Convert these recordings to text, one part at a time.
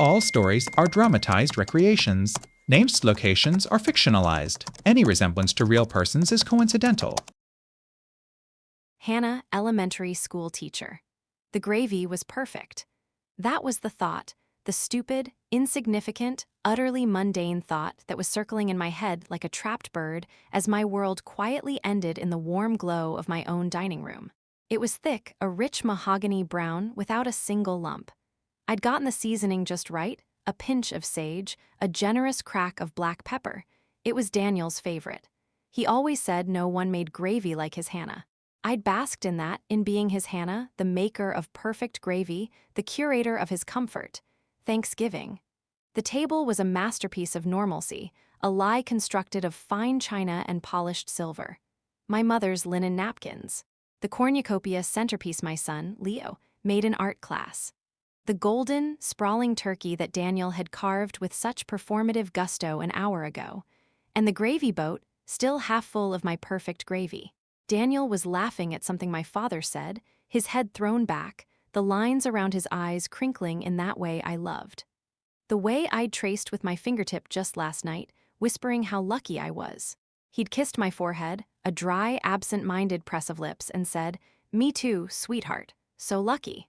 All stories are dramatized recreations. Named locations are fictionalized. Any resemblance to real persons is coincidental. Hannah, elementary school teacher. The gravy was perfect. That was the thought, the stupid, insignificant, utterly mundane thought that was circling in my head like a trapped bird as my world quietly ended in the warm glow of my own dining room. It was thick, a rich mahogany brown without a single lump. I'd gotten the seasoning just right, a pinch of sage, a generous crack of black pepper. It was Daniel's favorite. He always said no one made gravy like his Hannah. I'd basked in that, in being his Hannah, the maker of perfect gravy, the curator of his comfort. Thanksgiving. The table was a masterpiece of normalcy, a lie constructed of fine china and polished silver. My mother's linen napkins. The cornucopia centerpiece my son, Leo, made in art class. The golden, sprawling turkey that Daniel had carved with such performative gusto an hour ago. And the gravy boat, still half full of my perfect gravy. Daniel was laughing at something my father said, his head thrown back, the lines around his eyes crinkling in that way I loved. The way I'd traced with my fingertip just last night, whispering how lucky I was. He'd kissed my forehead, a dry, absent-minded press of lips, and said, "Me too, sweetheart, so lucky."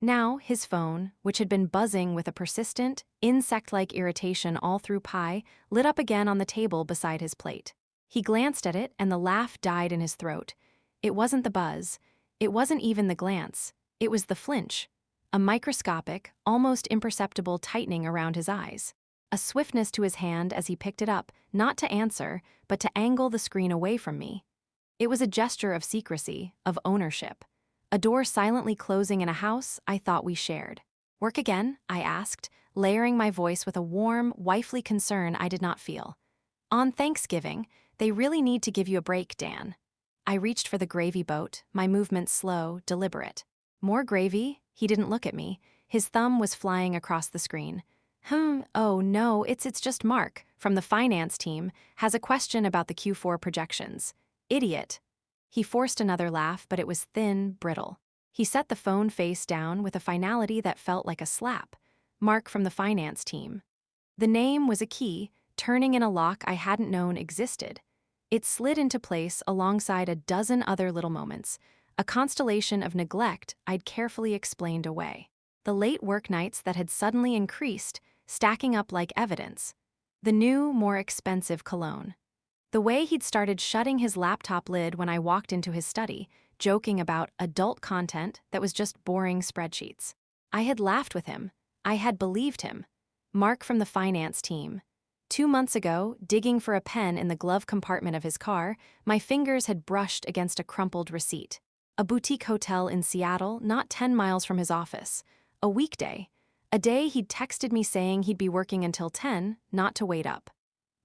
Now, his phone, which had been buzzing with a persistent, insect-like irritation all through pie, lit up again on the table beside his plate. He glanced at it, and the laugh died in his throat. It wasn't the buzz. It wasn't even the glance. It was the flinch. A microscopic, almost imperceptible tightening around his eyes. A swiftness to his hand as he picked it up, not to answer, but to angle the screen away from me. It was a gesture of secrecy, of ownership. A door silently closing in a house I thought we shared. "Work again?" I asked, layering my voice with a warm, wifely concern I did not feel. "On Thanksgiving, they really need to give you a break, Dan." I reached for the gravy boat, my movements slow, deliberate. "More gravy?" He didn't look at me. His thumb was flying across the screen. Oh no, it's just Mark, from the finance team, has a question about the Q4 projections. Idiot." He forced another laugh, but it was thin, brittle. He set the phone face down with a finality that felt like a slap. Mark from the finance team. The name was a key, turning in a lock I hadn't known existed. It slid into place alongside a dozen other little moments, a constellation of neglect I'd carefully explained away. The late work nights that had suddenly increased, stacking up like evidence. The new, more expensive cologne. The way he'd started shutting his laptop lid when I walked into his study, joking about adult content that was just boring spreadsheets. I had laughed with him. I had believed him. Mark from the finance team. 2 months ago, digging for a pen in the glove compartment of his car, my fingers had brushed against a crumpled receipt. A boutique hotel in Seattle, not 10 miles from his office. A weekday. A day he'd texted me saying he'd be working until 10, not to wait up.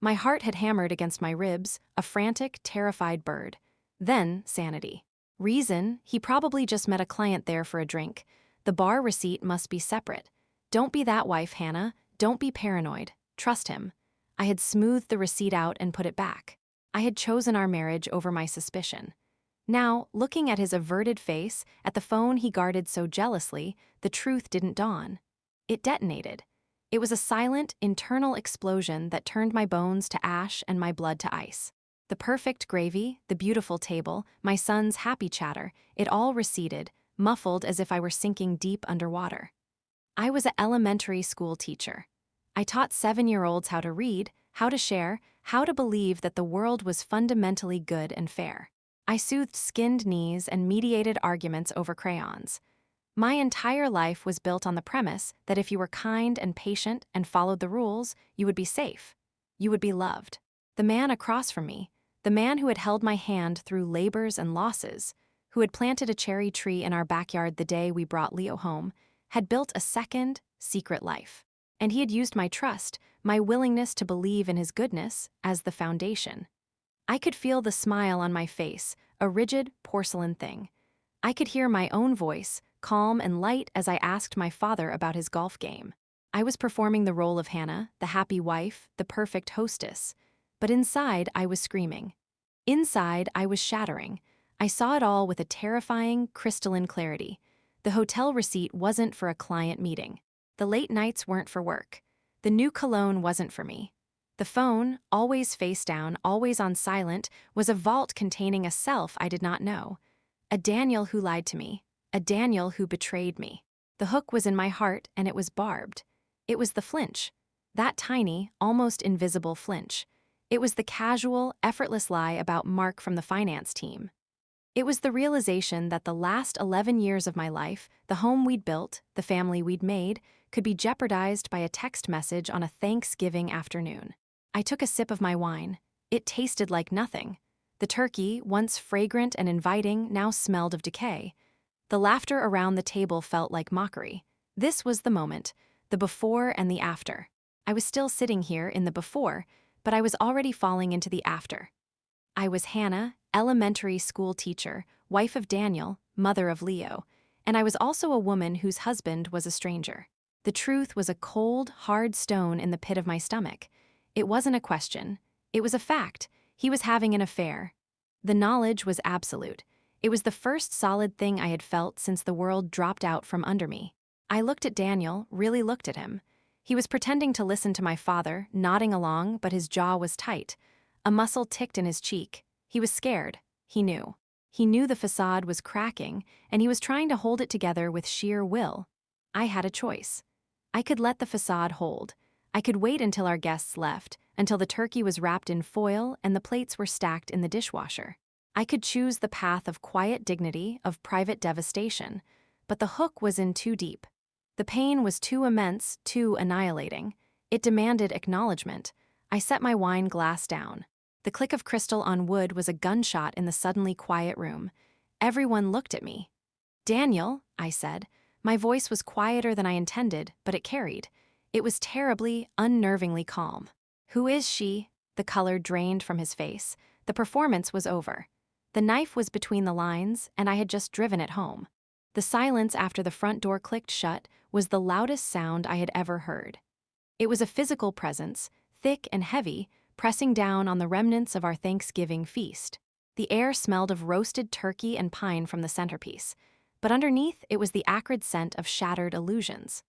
My heart had hammered against my ribs, a frantic, terrified bird. Then, sanity. Reason, he probably just met a client there for a drink. The bar receipt must be separate. Don't be that wife, Hannah. Don't be paranoid. Trust him. I had smoothed the receipt out and put it back. I had chosen our marriage over my suspicion. Now, looking at his averted face, at the phone he guarded so jealously, the truth didn't dawn. It detonated. It was a silent, internal explosion that turned my bones to ash and my blood to ice. The perfect gravy, the beautiful table, my son's happy chatter, it all receded, muffled as if I were sinking deep underwater. I was an elementary school teacher. I taught 7-year-olds how to read, how to share, how to believe that the world was fundamentally good and fair. I soothed skinned knees and mediated arguments over crayons. My entire life was built on the premise that if you were kind and patient and followed the rules, you would be safe. You would be loved. The man across from me, the man who had held my hand through labors and losses, who had planted a cherry tree in our backyard the day we brought Leo home, had built a second, secret life. And he had used my trust, my willingness to believe in his goodness, as the foundation. I could feel the smile on my face, a rigid, porcelain thing. I could hear my own voice, calm and light as I asked my father about his golf game. I was performing the role of Hannah, the happy wife, the perfect hostess. But inside, I was screaming. Inside, I was shattering. I saw it all with a terrifying, crystalline clarity. The hotel receipt wasn't for a client meeting. The late nights weren't for work. The new cologne wasn't for me. The phone, always face down, always on silent, was a vault containing a self I did not know. A Daniel who lied to me. A Daniel who betrayed me. The hook was in my heart, and it was barbed. It was the flinch. That tiny, almost invisible flinch. It was the casual, effortless lie about Mark from the finance team. It was the realization that the last 11 years of my life, the home we'd built, the family we'd made, could be jeopardized by a text message on a Thanksgiving afternoon. I took a sip of my wine. It tasted like nothing. The turkey, once fragrant and inviting, now smelled of decay. The laughter around the table felt like mockery. This was the moment, the before and the after. I was still sitting here in the before, but I was already falling into the after. I was Hannah, elementary school teacher, wife of Daniel, mother of Leo, and I was also a woman whose husband was a stranger. The truth was a cold, hard stone in the pit of my stomach. It wasn't a question. It was a fact. He was having an affair. The knowledge was absolute. It was the first solid thing I had felt since the world dropped out from under me. I looked at Daniel, really looked at him. He was pretending to listen to my father, nodding along, but his jaw was tight. A muscle ticked in his cheek. He was scared. He knew. He knew the facade was cracking, and he was trying to hold it together with sheer will. I had a choice. I could let the facade hold. I could wait until our guests left, until the turkey was wrapped in foil and the plates were stacked in the dishwasher. I could choose the path of quiet dignity, of private devastation, but the hook was in too deep. The pain was too immense, too annihilating. It demanded acknowledgement. I set my wine glass down. The click of crystal on wood was a gunshot in the suddenly quiet room. Everyone looked at me. "Daniel," I said. My voice was quieter than I intended, but it carried. It was terribly, unnervingly calm. "Who is she?" The color drained from his face. The performance was over. The knife was between the lines, and I had just driven it home. The silence after the front door clicked shut was the loudest sound I had ever heard. It was a physical presence, thick and heavy, pressing down on the remnants of our Thanksgiving feast. The air smelled of roasted turkey and pine from the centerpiece, but underneath it was the acrid scent of shattered illusions.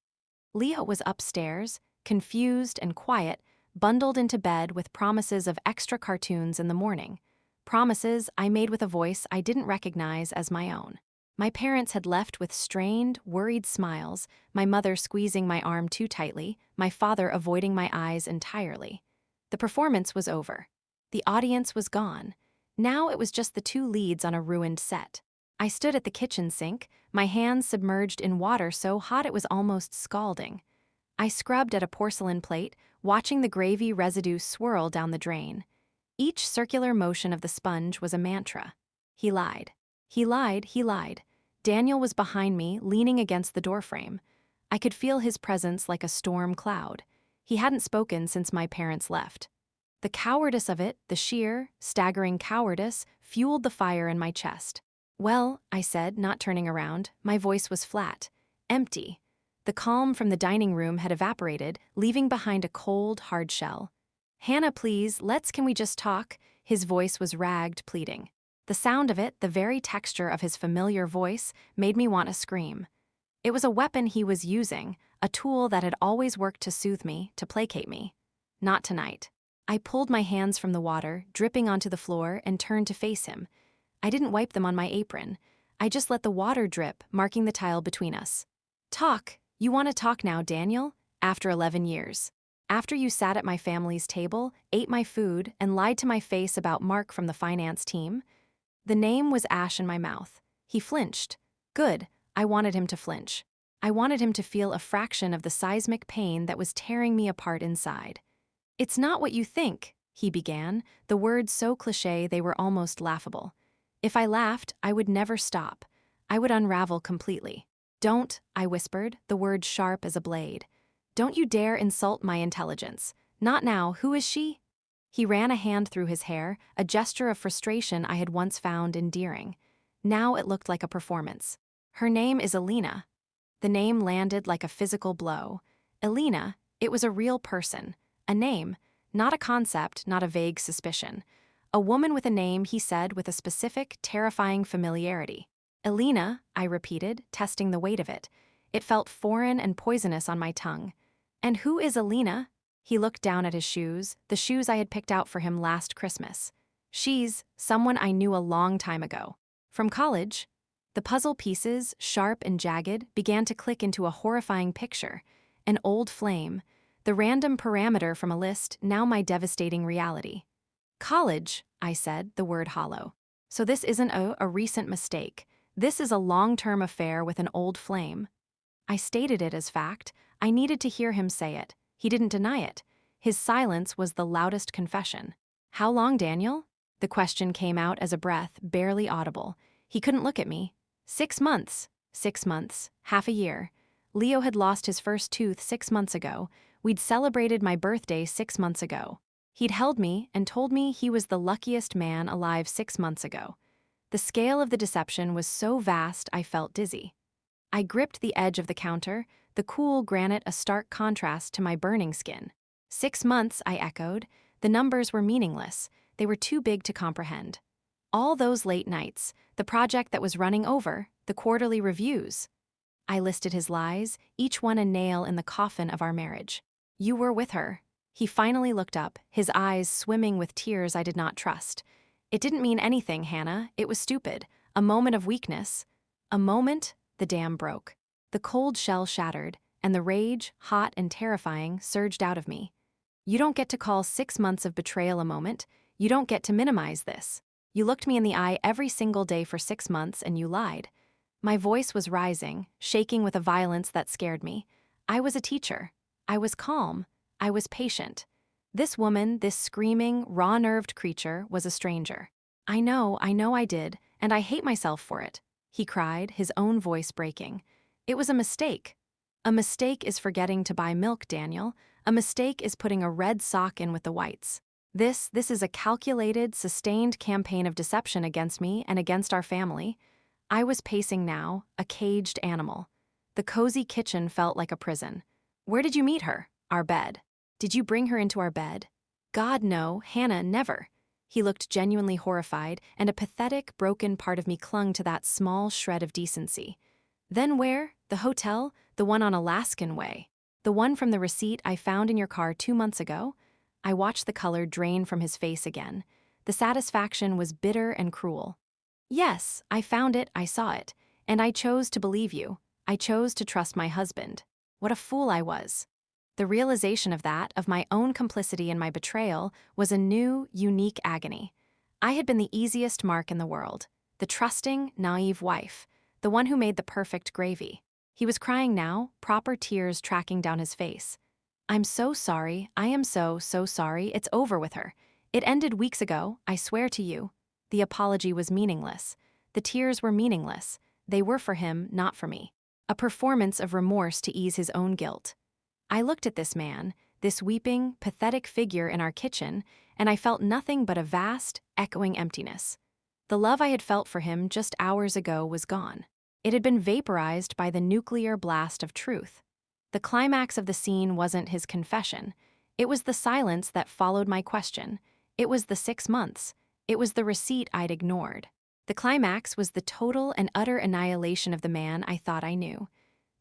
Leo was upstairs, confused and quiet, bundled into bed with promises of extra cartoons in the morning. Promises I made with a voice I didn't recognize as my own. My parents had left with strained, worried smiles, my mother squeezing my arm too tightly, my father avoiding my eyes entirely. The performance was over. The audience was gone. Now it was just the two leads on a ruined set. I stood at the kitchen sink, my hands submerged in water so hot it was almost scalding. I scrubbed at a porcelain plate, watching the gravy residue swirl down the drain. Each circular motion of the sponge was a mantra. He lied. He lied, he lied. Daniel was behind me, leaning against the doorframe. I could feel his presence like a storm cloud. He hadn't spoken since my parents left. The cowardice of it, the sheer, staggering cowardice, fueled the fire in my chest. "Well," I said, not turning around. My voice was flat, empty. The calm from the dining room had evaporated, leaving behind a cold, hard shell. "Hannah, please, can we just talk?" His voice was ragged, pleading. The sound of it, the very texture of his familiar voice, made me want to scream. It was a weapon he was using, a tool that had always worked to soothe me, to placate me. Not tonight. I pulled my hands from the water, dripping onto the floor, and turned to face him. I didn't wipe them on my apron. I just let the water drip, marking the tile between us. "Talk. You want to talk now, Daniel? After 11 years. After you sat at my family's table, ate my food, and lied to my face about Mark from the finance team?" The name was ash in my mouth. He flinched. Good. I wanted him to flinch. I wanted him to feel a fraction of the seismic pain that was tearing me apart inside. "It's not what you think," he began, the words so cliché they were almost laughable. If I laughed, I would never stop. I would unravel completely. "Don't," I whispered, the words sharp as a blade. "Don't you dare insult my intelligence. Not now. Who is she?" He ran a hand through his hair, a gesture of frustration I had once found endearing. Now it looked like a performance. "Her name is Alina." The name landed like a physical blow. Alina, it was a real person. A name, not a concept, not a vague suspicion. A woman with a name, he said, with a specific, terrifying familiarity. "Alina," I repeated, testing the weight of it. It felt foreign and poisonous on my tongue. And who is Alina? He looked down at his shoes, the shoes I had picked out for him last Christmas. She's someone I knew a long time ago. From college. The puzzle pieces, sharp and jagged, began to click into a horrifying picture. An old flame. The random parameter from a list, now my devastating reality. College, I said, the word hollow. So this isn't a recent mistake. This is a long-term affair with an old flame. I stated it as fact. I needed to hear him say it. He didn't deny it. His silence was the loudest confession. How long, Daniel? The question came out as a breath, barely audible. He couldn't look at me. 6 months. 6 months. Half a year. Leo had lost his first tooth 6 months ago. We'd celebrated my birthday 6 months ago. He'd held me and told me he was the luckiest man alive 6 months ago. The scale of the deception was so vast I felt dizzy. I gripped the edge of the counter, the cool granite a stark contrast to my burning skin. 6 months, I echoed. The numbers were meaningless. They were too big to comprehend. All those late nights, the project that was running over, the quarterly reviews. I listed his lies, each one a nail in the coffin of our marriage. You were with her. He finally looked up, his eyes swimming with tears I did not trust. It didn't mean anything, Hannah. It was stupid. A moment of weakness. A moment, the dam broke. The cold shell shattered, and the rage, hot and terrifying, surged out of me. You don't get to call 6 months of betrayal a moment. You don't get to minimize this. You looked me in the eye every single day for 6 months and you lied. My voice was rising, shaking with a violence that scared me. I was a teacher. I was calm. I was patient. This woman, this screaming, raw-nerved creature, was a stranger. I know I did, and I hate myself for it, he cried, his own voice breaking. It was a mistake. A mistake is forgetting to buy milk, Daniel. A mistake is putting a red sock in with the whites. This is a calculated, sustained campaign of deception against me and against our family. I was pacing now, a caged animal. The cozy kitchen felt like a prison. Where did you meet her? Our bed. Did you bring her into our bed? God, no, Hannah, never. He looked genuinely horrified, and a pathetic, broken part of me clung to that small shred of decency. Then where? The hotel? The one on Alaskan Way. The one from the receipt I found in your car 2 months ago? I watched the color drain from his face again. The satisfaction was bitter and cruel. Yes, I found it, I saw it, and I chose to believe you. I chose to trust my husband. What a fool I was. The realization of that, of my own complicity in my betrayal, was a new, unique agony. I had been the easiest mark in the world, the trusting, naive wife, the one who made the perfect gravy. He was crying now, proper tears tracking down his face. I'm so sorry, I am so sorry, it's over with her. It ended weeks ago, I swear to you. The apology was meaningless. The tears were meaningless. They were for him, not for me. A performance of remorse to ease his own guilt. I looked at this man, this weeping, pathetic figure in our kitchen, and I felt nothing but a vast, echoing emptiness. The love I had felt for him just hours ago was gone. It had been vaporized by the nuclear blast of truth. The climax of the scene wasn't his confession. It was the silence that followed my question. It was the 6 months. It was the receipt I'd ignored. The climax was the total and utter annihilation of the man I thought I knew.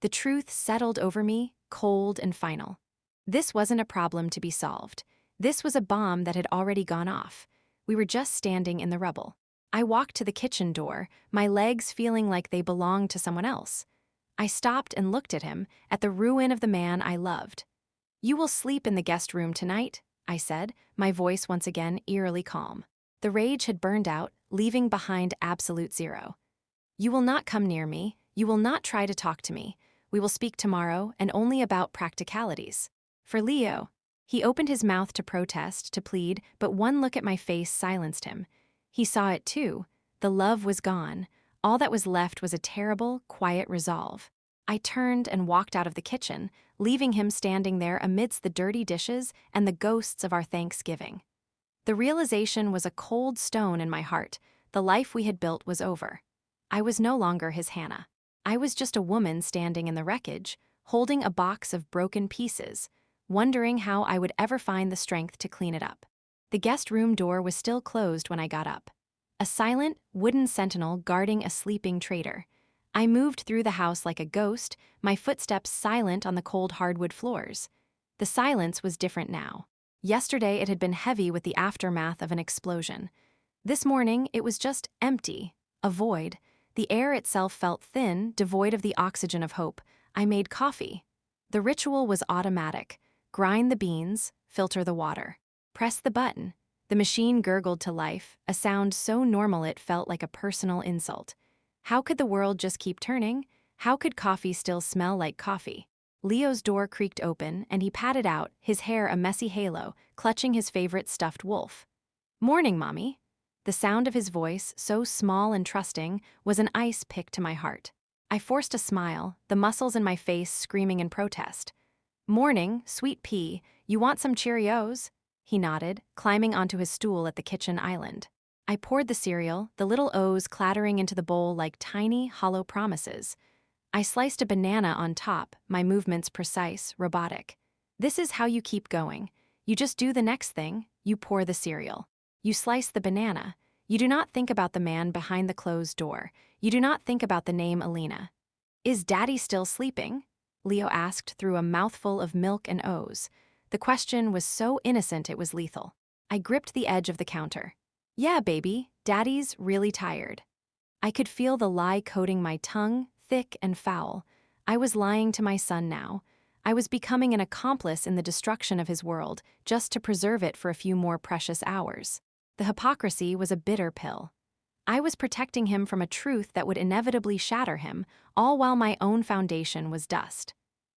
The truth settled over me, cold and final. This wasn't a problem to be solved. This was a bomb that had already gone off. We were just standing in the rubble. I walked to the kitchen door, my legs feeling like they belonged to someone else. I stopped and looked at him, at the ruin of the man I loved. You will sleep in the guest room tonight, I said, my voice once again eerily calm. The rage had burned out, leaving behind absolute zero. You will not come near me. You will not try to talk to me. We will speak tomorrow, and only about practicalities. For Leo, he opened his mouth to protest, to plead, but one look at my face silenced him. He saw it too. The love was gone. All that was left was a terrible, quiet resolve. I turned and walked out of the kitchen, leaving him standing there amidst the dirty dishes and the ghosts of our Thanksgiving. The realization was a cold stone in my heart. The life we had built was over. I was no longer his Hannah. I was just a woman standing in the wreckage, holding a box of broken pieces, wondering how I would ever find the strength to clean it up. The guest room door was still closed when I got up. A silent, wooden sentinel guarding a sleeping traitor. I moved through the house like a ghost, my footsteps silent on the cold hardwood floors. The silence was different now. Yesterday it had been heavy with the aftermath of an explosion. This morning it was just empty, a void. The air itself felt thin, devoid of the oxygen of hope. I made coffee. The ritual was automatic. Grind the beans, filter the water. Press the button. The machine gurgled to life, a sound so normal it felt like a personal insult. How could the world just keep turning? How could coffee still smell like coffee? Leo's door creaked open, and he padded out, his hair a messy halo, clutching his favorite stuffed wolf. "Morning, Mommy." The sound of his voice, so small and trusting, was an ice pick to my heart. I forced a smile, the muscles in my face screaming in protest. "Morning, sweet pea, you want some Cheerios?" He nodded, climbing onto his stool at the kitchen island. I poured the cereal, the little O's clattering into the bowl like tiny, hollow promises. I sliced a banana on top, my movements precise, robotic. This is how you keep going. You just do the next thing, you pour the cereal. You slice the banana. You do not think about the man behind the closed door. You do not think about the name Alina. "Is Daddy still sleeping?" Leo asked through a mouthful of milk and O's. The question was so innocent it was lethal. I gripped the edge of the counter. "Yeah, baby, Daddy's really tired." I could feel the lie coating my tongue, thick and foul. I was lying to my son now. I was becoming an accomplice in the destruction of his world, just to preserve it for a few more precious hours. The hypocrisy was a bitter pill. I was protecting him from a truth that would inevitably shatter him, all while my own foundation was dust.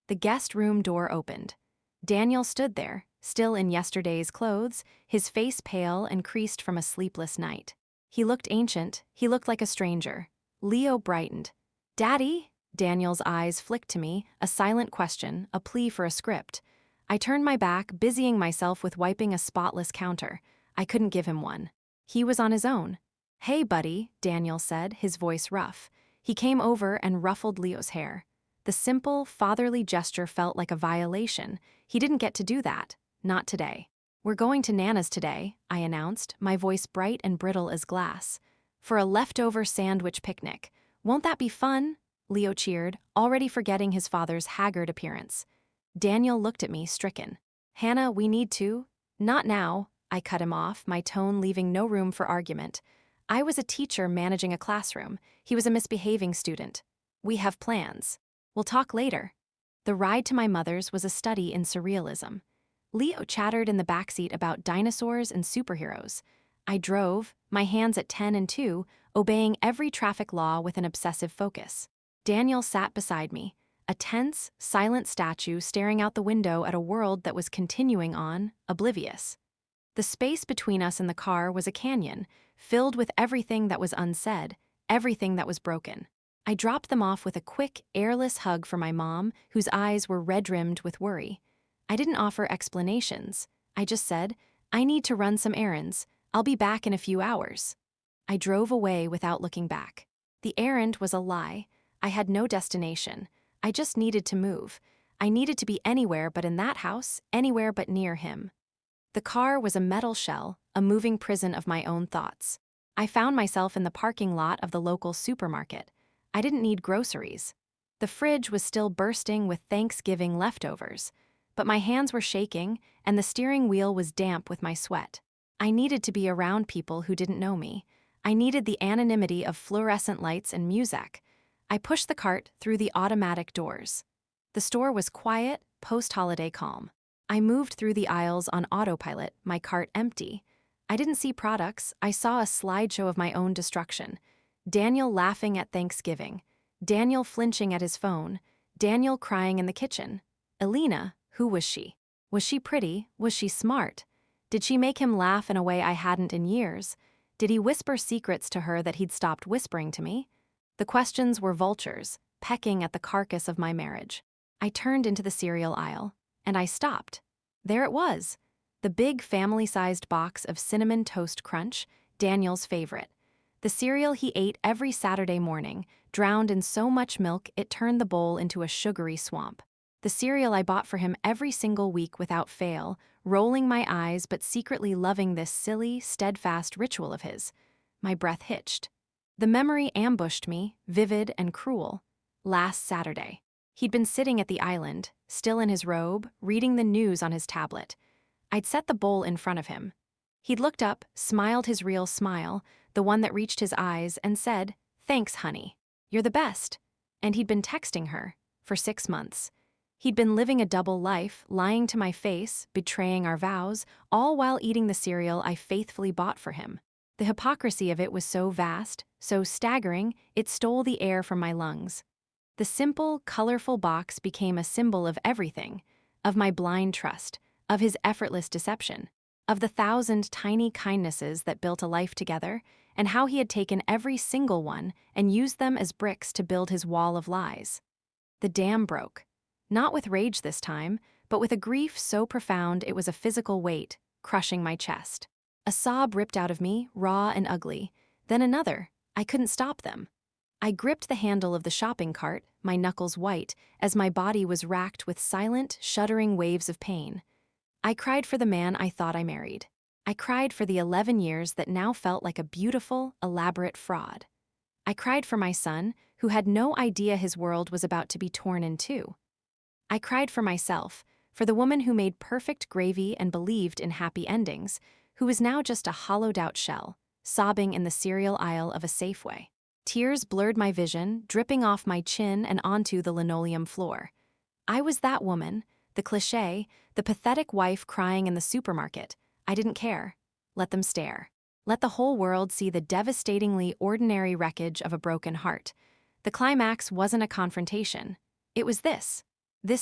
The guest room door opened. Daniel stood there, still in yesterday's clothes, his face pale and creased from a sleepless night. He looked ancient, he looked like a stranger. Leo brightened. "Daddy?" Daniel's eyes flicked to me, a silent question, a plea for a script. I turned my back, busying myself with wiping a spotless counter. I couldn't give him one. He was on his own. "Hey, buddy," Daniel said, his voice rough. He came over and ruffled Leo's hair. The simple, fatherly gesture felt like a violation. He didn't get to do that. Not today. "We're going to Nana's today," I announced, my voice bright and brittle as glass. "For a leftover sandwich picnic. Won't that be fun?" Leo cheered, already forgetting his father's haggard appearance. Daniel looked at me, stricken. "Hannah, we need to." "Not now," I cut him off, my tone leaving no room for argument. I was a teacher managing a classroom. He was a misbehaving student. "We have plans. We'll talk later." The ride to my mother's was a study in surrealism. Leo chattered in the backseat about dinosaurs and superheroes. I drove, my hands at 10 and 2, obeying every traffic law with an obsessive focus. Daniel sat beside me, a tense, silent statue staring out the window at a world that was continuing on, oblivious. The space between us in the car was a canyon, filled with everything that was unsaid, everything that was broken. I dropped them off with a quick, airless hug for my mom, whose eyes were red-rimmed with worry. I didn't offer explanations. I just said, "I need to run some errands. I'll be back in a few hours." I drove away without looking back. The errand was a lie. I had no destination. I just needed to move. I needed to be anywhere but in that house, anywhere but near him. The car was a metal shell, a moving prison of my own thoughts. I found myself in the parking lot of the local supermarket. I didn't need groceries. The fridge was still bursting with Thanksgiving leftovers, but my hands were shaking and the steering wheel was damp with my sweat. I needed to be around people who didn't know me. I needed the anonymity of fluorescent lights and music. I pushed the cart through the automatic doors. The store was quiet, post-holiday calm. I moved through the aisles on autopilot, my cart empty. I didn't see products, I saw a slideshow of my own destruction. Daniel laughing at Thanksgiving. Daniel flinching at his phone. Daniel crying in the kitchen. Alina, who was she? Was she pretty? Was she smart? Did she make him laugh in a way I hadn't in years? Did he whisper secrets to her that he'd stopped whispering to me? The questions were vultures, pecking at the carcass of my marriage. I turned into the cereal aisle, and I stopped. There it was. The big family-sized box of Cinnamon Toast Crunch, Daniel's favorite. The cereal he ate every Saturday morning, drowned in so much milk it turned the bowl into a sugary swamp. The cereal I bought for him every single week without fail, rolling my eyes but secretly loving this silly, steadfast ritual of his. My breath hitched. The memory ambushed me, vivid and cruel. Last Saturday. He'd been sitting at the island, still in his robe, reading the news on his tablet. I'd set the bowl in front of him. He'd looked up, smiled his real smile, the one that reached his eyes, and said, "Thanks, honey. You're the best." And he'd been texting her for 6 months. He'd been living a double life, lying to my face, betraying our vows, all while eating the cereal I faithfully bought for him. The hypocrisy of it was so vast, so staggering, it stole the air from my lungs. The simple, colorful box became a symbol of everything, of my blind trust, of his effortless deception, of the 1,000 tiny kindnesses that built a life together, and how he had taken every single one and used them as bricks to build his wall of lies. The dam broke. Not with rage this time, but with a grief so profound it was a physical weight, crushing my chest. A sob ripped out of me, raw and ugly, then another. I couldn't stop them. I gripped the handle of the shopping cart, my knuckles white, as my body was racked with silent, shuddering waves of pain. I cried for the man I thought I married. I cried for the 11 years that now felt like a beautiful, elaborate fraud. I cried for my son, who had no idea his world was about to be torn in two. I cried for myself, for the woman who made perfect gravy and believed in happy endings, who was now just a hollowed-out shell, sobbing in the cereal aisle of a Safeway. Tears blurred my vision, dripping off my chin and onto the linoleum floor. I was that woman, the cliché, the pathetic wife crying in the supermarket. I didn't care. Let them stare. Let the whole world see the devastatingly ordinary wreckage of a broken heart. The climax wasn't a confrontation. It was this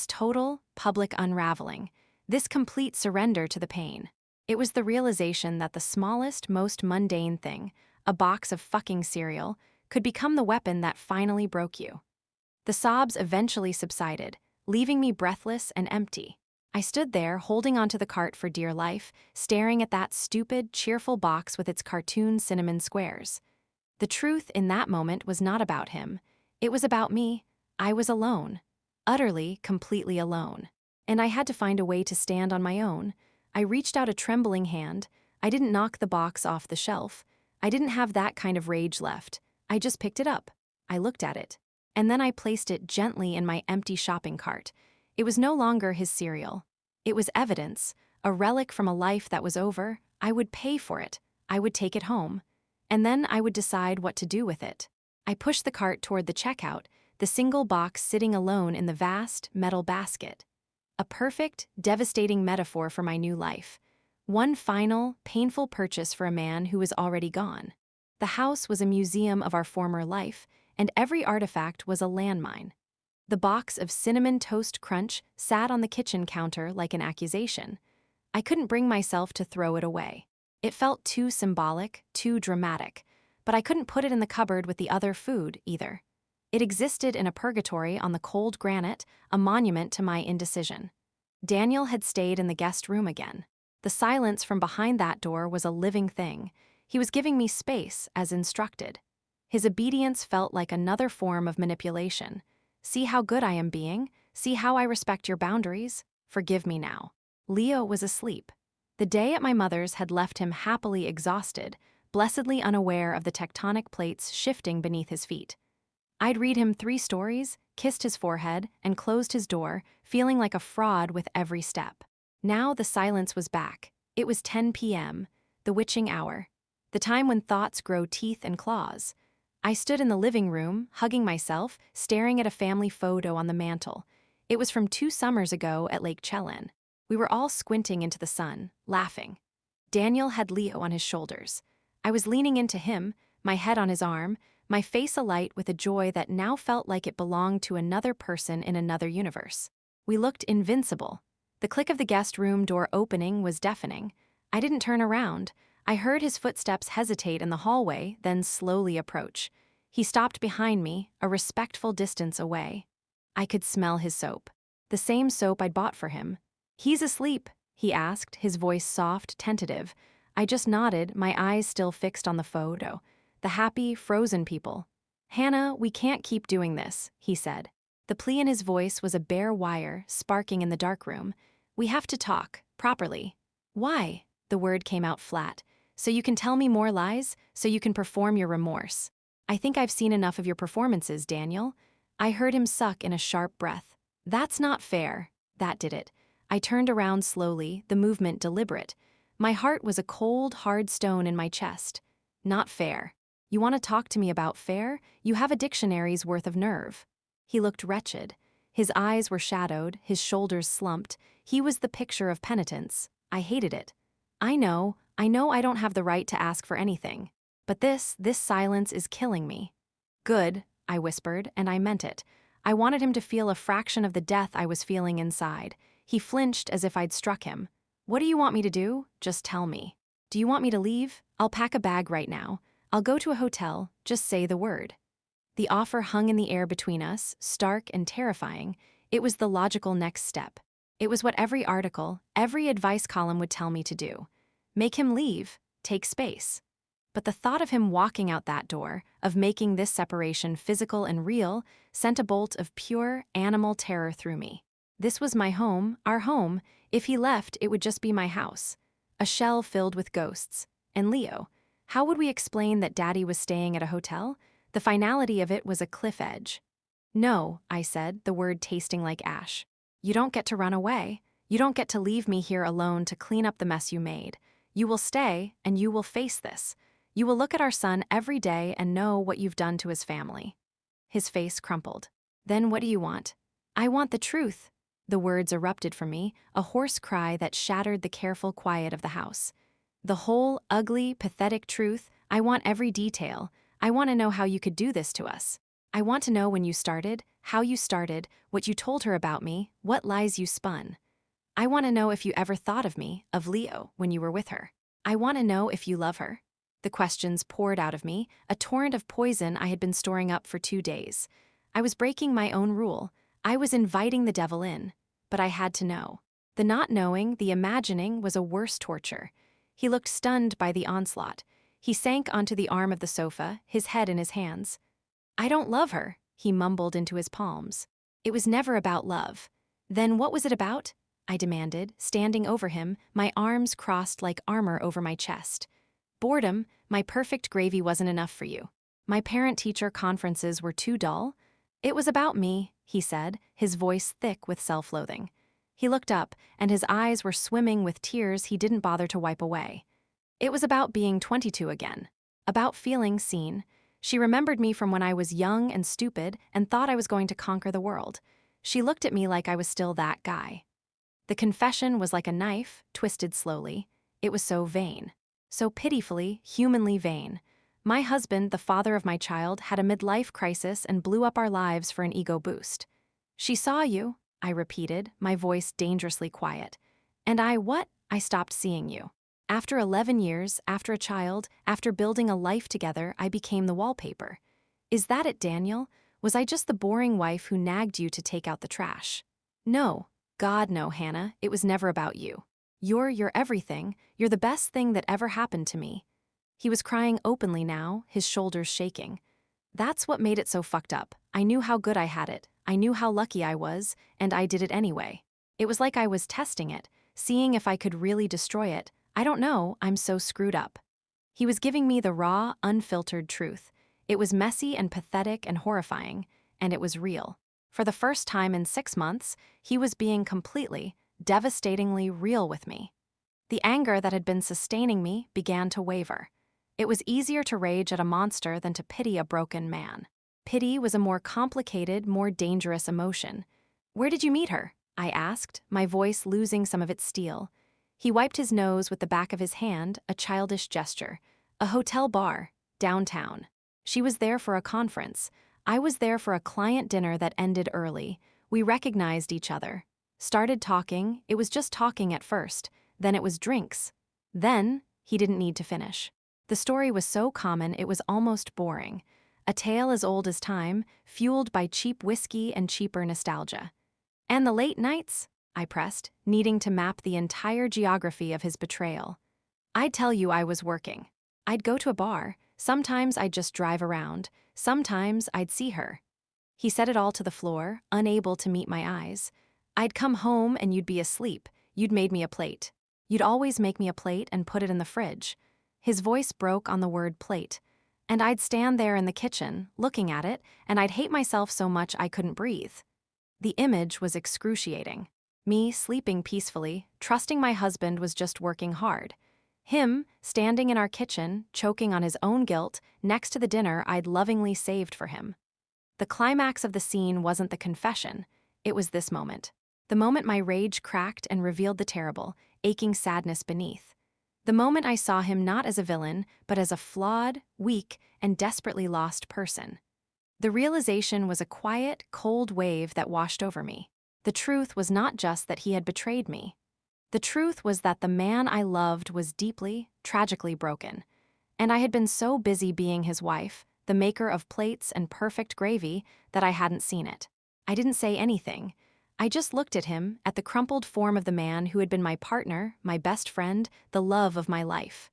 total, public unraveling, this complete surrender to the pain. It was the realization that the smallest, most mundane thing, a box of fucking cereal, could become the weapon that finally broke you. The sobs eventually subsided, leaving me breathless and empty. I stood there, holding onto the cart for dear life, staring at that stupid, cheerful box with its cartoon cinnamon squares. The truth in that moment was not about him. It was about me. I was alone. Utterly, completely alone. And I had to find a way to stand on my own. I reached out a trembling hand. I didn't knock the box off the shelf. I didn't have that kind of rage left. I just picked it up. I looked at it. And then I placed it gently in my empty shopping cart. It was no longer his cereal. It was evidence, a relic from a life that was over. I would pay for it. I would take it home. And then I would decide what to do with it. I pushed the cart toward the checkout, the single box sitting alone in the vast, metal basket. A perfect, devastating metaphor for my new life. One final, painful purchase for a man who was already gone. The house was a museum of our former life, and every artifact was a landmine. The box of Cinnamon Toast Crunch sat on the kitchen counter like an accusation. I couldn't bring myself to throw it away. It felt too symbolic, too dramatic, but I couldn't put it in the cupboard with the other food, either. It existed in a purgatory on the cold granite, a monument to my indecision. Daniel had stayed in the guest room again. The silence from behind that door was a living thing. He was giving me space, as instructed. His obedience felt like another form of manipulation. See how good I am being? See how I respect your boundaries? Forgive me now. Leo was asleep. The day at my mother's had left him happily exhausted, blessedly unaware of the tectonic plates shifting beneath his feet. I'd read him 3 stories, kissed his forehead, and closed his door, feeling like a fraud with every step. Now the silence was back. It was 10 p.m., the witching hour, the time when thoughts grow teeth and claws. I stood in the living room, hugging myself, staring at a family photo on the mantel. It was from 2 summers ago at Lake Chelan. We were all squinting into the sun, laughing. Daniel had Leo on his shoulders. I was leaning into him, my head on his arm, my face alight with a joy that now felt like it belonged to another person in another universe. We looked invincible. The click of the guest room door opening was deafening. I didn't turn around. I heard his footsteps hesitate in the hallway, then slowly approach. He stopped behind me, a respectful distance away. I could smell his soap. The same soap I'd bought for him. "He's asleep," he asked, his voice soft, tentative. I just nodded, my eyes still fixed on the photo. The happy, frozen people. "Hannah, we can't keep doing this," he said. The plea in his voice was a bare wire, sparking in the darkroom. "We have to talk, properly." "Why?" The word came out flat. "So you can tell me more lies? So you can perform your remorse?" I think I've seen enough of your performances, Daniel. I heard him suck in a sharp breath. That's not fair. That did it. I turned around slowly, the movement deliberate. My heart was a cold, hard stone in my chest. Not fair. You want to talk to me about fair? You have a dictionary's worth of nerve. He looked wretched. His eyes were shadowed, his shoulders slumped. He was the picture of penitence. I hated it. I know I don't have the right to ask for anything. But this silence is killing me. Good, I whispered, and I meant it. I wanted him to feel a fraction of the death I was feeling inside. He flinched as if I'd struck him. What do you want me to do? Just tell me. Do you want me to leave? I'll pack a bag right now. I'll go to a hotel. Just say the word. The offer hung in the air between us, stark and terrifying. It was the logical next step. It was what every article, every advice column would tell me to do. Make him leave. Take space. But the thought of him walking out that door, of making this separation physical and real, sent a bolt of pure, animal terror through me. This was my home, our home. If he left, it would just be my house. A shell filled with ghosts. And Leo. How would we explain that Daddy was staying at a hotel? The finality of it was a cliff edge. No, I said, the word tasting like ash. You don't get to run away. You don't get to leave me here alone to clean up the mess you made. You will stay, and you will face this. You will look at our son every day and know what you've done to his family. His face crumpled. Then what do you want? I want the truth. The words erupted from me, a hoarse cry that shattered the careful quiet of the house. The whole, ugly, pathetic truth. I want every detail. I want to know how you could do this to us. I want to know when you started, how you started, what you told her about me, what lies you spun. I want to know if you ever thought of me, of Leo, when you were with her. I want to know if you love her. The questions poured out of me, a torrent of poison I had been storing up for 2 days. I was breaking my own rule. I was inviting the devil in. But I had to know. The not knowing, the imagining, was a worse torture. He looked stunned by the onslaught. He sank onto the arm of the sofa, his head in his hands. I don't love her, he mumbled into his palms. It was never about love. Then what was it about? I demanded, standing over him, my arms crossed like armor over my chest. Boredom. My perfect gravy wasn't enough for you. My parent-teacher conferences were too dull. It was about me, he said, his voice thick with self-loathing. He looked up, and his eyes were swimming with tears he didn't bother to wipe away. It was about being 22 again. About feeling seen. She remembered me from when I was young and stupid and thought I was going to conquer the world. She looked at me like I was still that guy. The confession was like a knife, twisted slowly. It was so vain. So pitifully, humanly vain. My husband, the father of my child, had a midlife crisis and blew up our lives for an ego boost. She saw you, I repeated, my voice dangerously quiet. And what? I stopped seeing you. After 11 years, after a child, after building a life together, I became the wallpaper. Is that it, Daniel? Was I just the boring wife who nagged you to take out the trash? No. God, no, Hannah. It was never about you. You're everything. You're the best thing that ever happened to me. He was crying openly now, his shoulders shaking. That's what made it so fucked up. I knew how good I had it. I knew how lucky I was, and I did it anyway. It was like I was testing it, seeing if I could really destroy it. I don't know, I'm so screwed up. He was giving me the raw, unfiltered truth. It was messy and pathetic and horrifying, and it was real. For the first time in 6 months, he was being completely, devastatingly real with me. The anger that had been sustaining me began to waver. It was easier to rage at a monster than to pity a broken man. Pity was a more complicated, more dangerous emotion. Where did you meet her? I asked, my voice losing some of its steel. He wiped his nose with the back of his hand, a childish gesture. A hotel bar, downtown. She was there for a conference. I was there for a client dinner that ended early. We recognized each other. Started talking. It was just talking at first. Then it was drinks. Then, he didn't need to finish. The story was so common it was almost boring. A tale as old as time, fueled by cheap whiskey and cheaper nostalgia. And the late nights? I pressed, needing to map the entire geography of his betrayal. I'd tell you I was working. I'd go to a bar. Sometimes I'd just drive around. Sometimes I'd see her. He set it all to the floor, unable to meet my eyes. I'd come home and you'd be asleep. You'd made me a plate. You'd always make me a plate and put it in the fridge. His voice broke on the word plate. And I'd stand there in the kitchen, looking at it, and I'd hate myself so much I couldn't breathe. The image was excruciating. Me sleeping peacefully, trusting my husband was just working hard. Him, standing in our kitchen, choking on his own guilt, next to the dinner I'd lovingly saved for him. The climax of the scene wasn't the confession, it was this moment. The moment my rage cracked and revealed the terrible, aching sadness beneath. The moment I saw him not as a villain, but as a flawed, weak, and desperately lost person. The realization was a quiet, cold wave that washed over me. The truth was not just that he had betrayed me. The truth was that the man I loved was deeply, tragically broken. And I had been so busy being his wife, the maker of plates and perfect gravy, that I hadn't seen it. I didn't say anything. I just looked at him, at the crumpled form of the man who had been my partner, my best friend, the love of my life.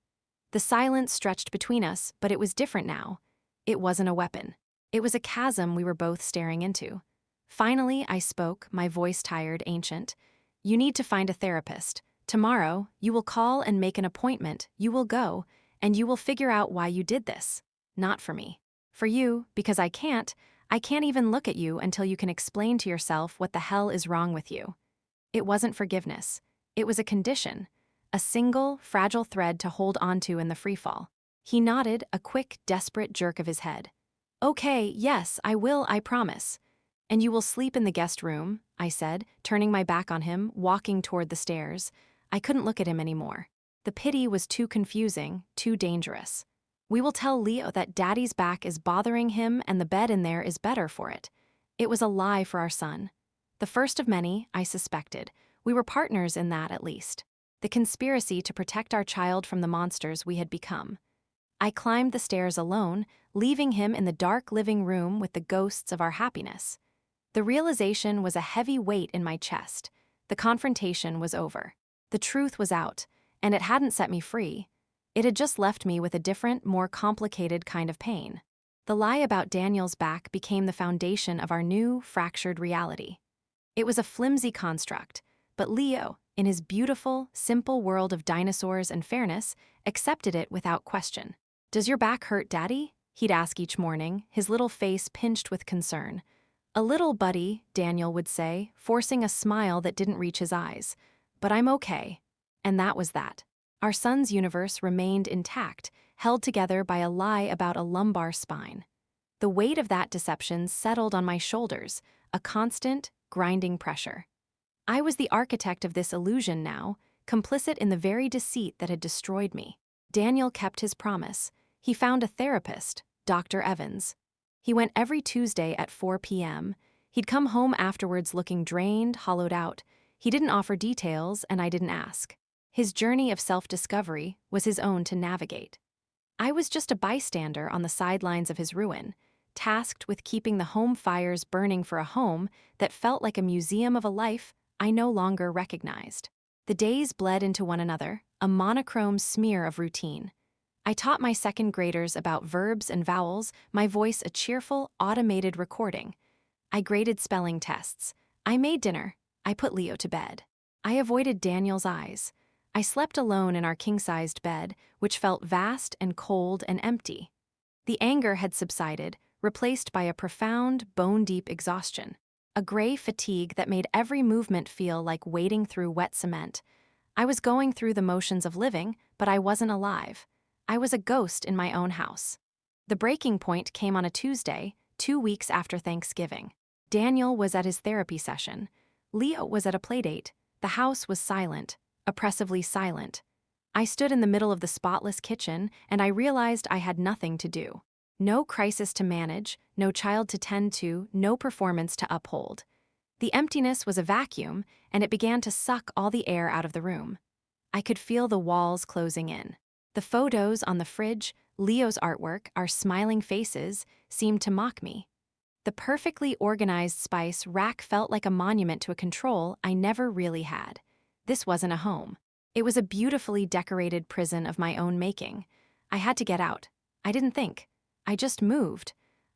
The silence stretched between us, but it was different now. It wasn't a weapon. It was a chasm we were both staring into. Finally, I spoke, my voice tired, ancient. You need to find a therapist. Tomorrow, you will call and make an appointment, you will go, and you will figure out why you did this. Not for me. For you, because I can't even look at you until you can explain to yourself what the hell is wrong with you. It wasn't forgiveness. It was a condition. A single, fragile thread to hold onto in the freefall. He nodded, a quick, desperate jerk of his head. Okay, yes, I will, I promise. And you will sleep in the guest room, I said, turning my back on him, walking toward the stairs. I couldn't look at him anymore. The pity was too confusing, too dangerous. We will tell Leo that Daddy's back is bothering him and the bed in there is better for it. It was a lie for our son. The first of many, I suspected. We were partners in that, at least. The conspiracy to protect our child from the monsters we had become. I climbed the stairs alone, leaving him in the dark living room with the ghosts of our happiness. The realization was a heavy weight in my chest. The confrontation was over. The truth was out, and it hadn't set me free. It had just left me with a different, more complicated kind of pain. The lie about Daniel's back became the foundation of our new, fractured reality. It was a flimsy construct, but Leo, in his beautiful, simple world of dinosaurs and fairness, accepted it without question. Does your back hurt, Daddy? He'd ask each morning, his little face pinched with concern. A little, buddy, Daniel would say, forcing a smile that didn't reach his eyes. But I'm okay. And that was that. Our son's universe remained intact, held together by a lie about a lumbar spine. The weight of that deception settled on my shoulders, a constant, grinding pressure. I was the architect of this illusion now, complicit in the very deceit that had destroyed me. Daniel kept his promise. He found a therapist, Dr. Evans. He went every Tuesday at 4 p.m. He'd come home afterwards looking drained, hollowed out. He didn't offer details, and I didn't ask. His journey of self-discovery was his own to navigate. I was just a bystander on the sidelines of his ruin, tasked with keeping the home fires burning for a home that felt like a museum of a life I no longer recognized. The days bled into one another, a monochrome smear of routine. I taught my second graders about verbs and vowels, my voice a cheerful, automated recording. I graded spelling tests. I made dinner. I put Leo to bed. I avoided Daniel's eyes. I slept alone in our king-sized bed, which felt vast and cold and empty. The anger had subsided, replaced by a profound, bone-deep exhaustion. A gray fatigue that made every movement feel like wading through wet cement. I was going through the motions of living, but I wasn't alive. I was a ghost in my own house. The breaking point came on a Tuesday, 2 weeks after Thanksgiving. Daniel was at his therapy session. Leo was at a playdate. The house was silent, oppressively silent. I stood in the middle of the spotless kitchen, and I realized I had nothing to do. No crisis to manage, no child to tend to, no performance to uphold. The emptiness was a vacuum, and it began to suck all the air out of the room. I could feel the walls closing in. The photos on the fridge, Leo's artwork, our smiling faces, seemed to mock me. The perfectly organized spice rack felt like a monument to a control I never really had. This wasn't a home. It was a beautifully decorated prison of my own making. I had to get out. I didn't think. I just moved.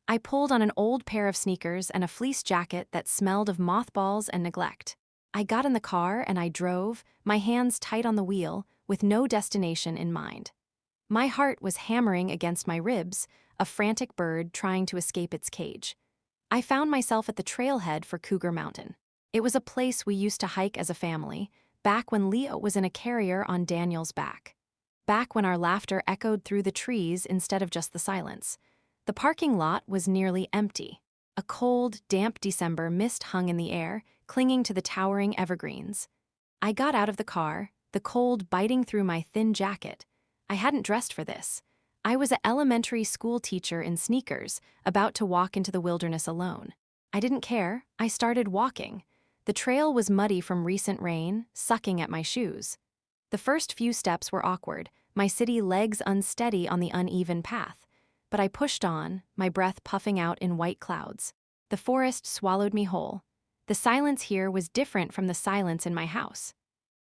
I pulled on an old pair of sneakers and a fleece jacket that smelled of mothballs and neglect. I got in the car and I drove, my hands tight on the wheel, with no destination in mind. My heart was hammering against my ribs, a frantic bird trying to escape its cage. I found myself at the trailhead for Cougar Mountain. It was a place we used to hike as a family, back when Leo was in a carrier on Daniel's back. Back when our laughter echoed through the trees instead of just the silence. The parking lot was nearly empty. A cold, damp December mist hung in the air, clinging to the towering evergreens. I got out of the car, the cold biting through my thin jacket. I hadn't dressed for this. I was an elementary school teacher in sneakers, about to walk into the wilderness alone. I didn't care. I started walking. The trail was muddy from recent rain, sucking at my shoes. The first few steps were awkward, my city legs unsteady on the uneven path. But I pushed on, my breath puffing out in white clouds. The forest swallowed me whole. The silence here was different from the silence in my house.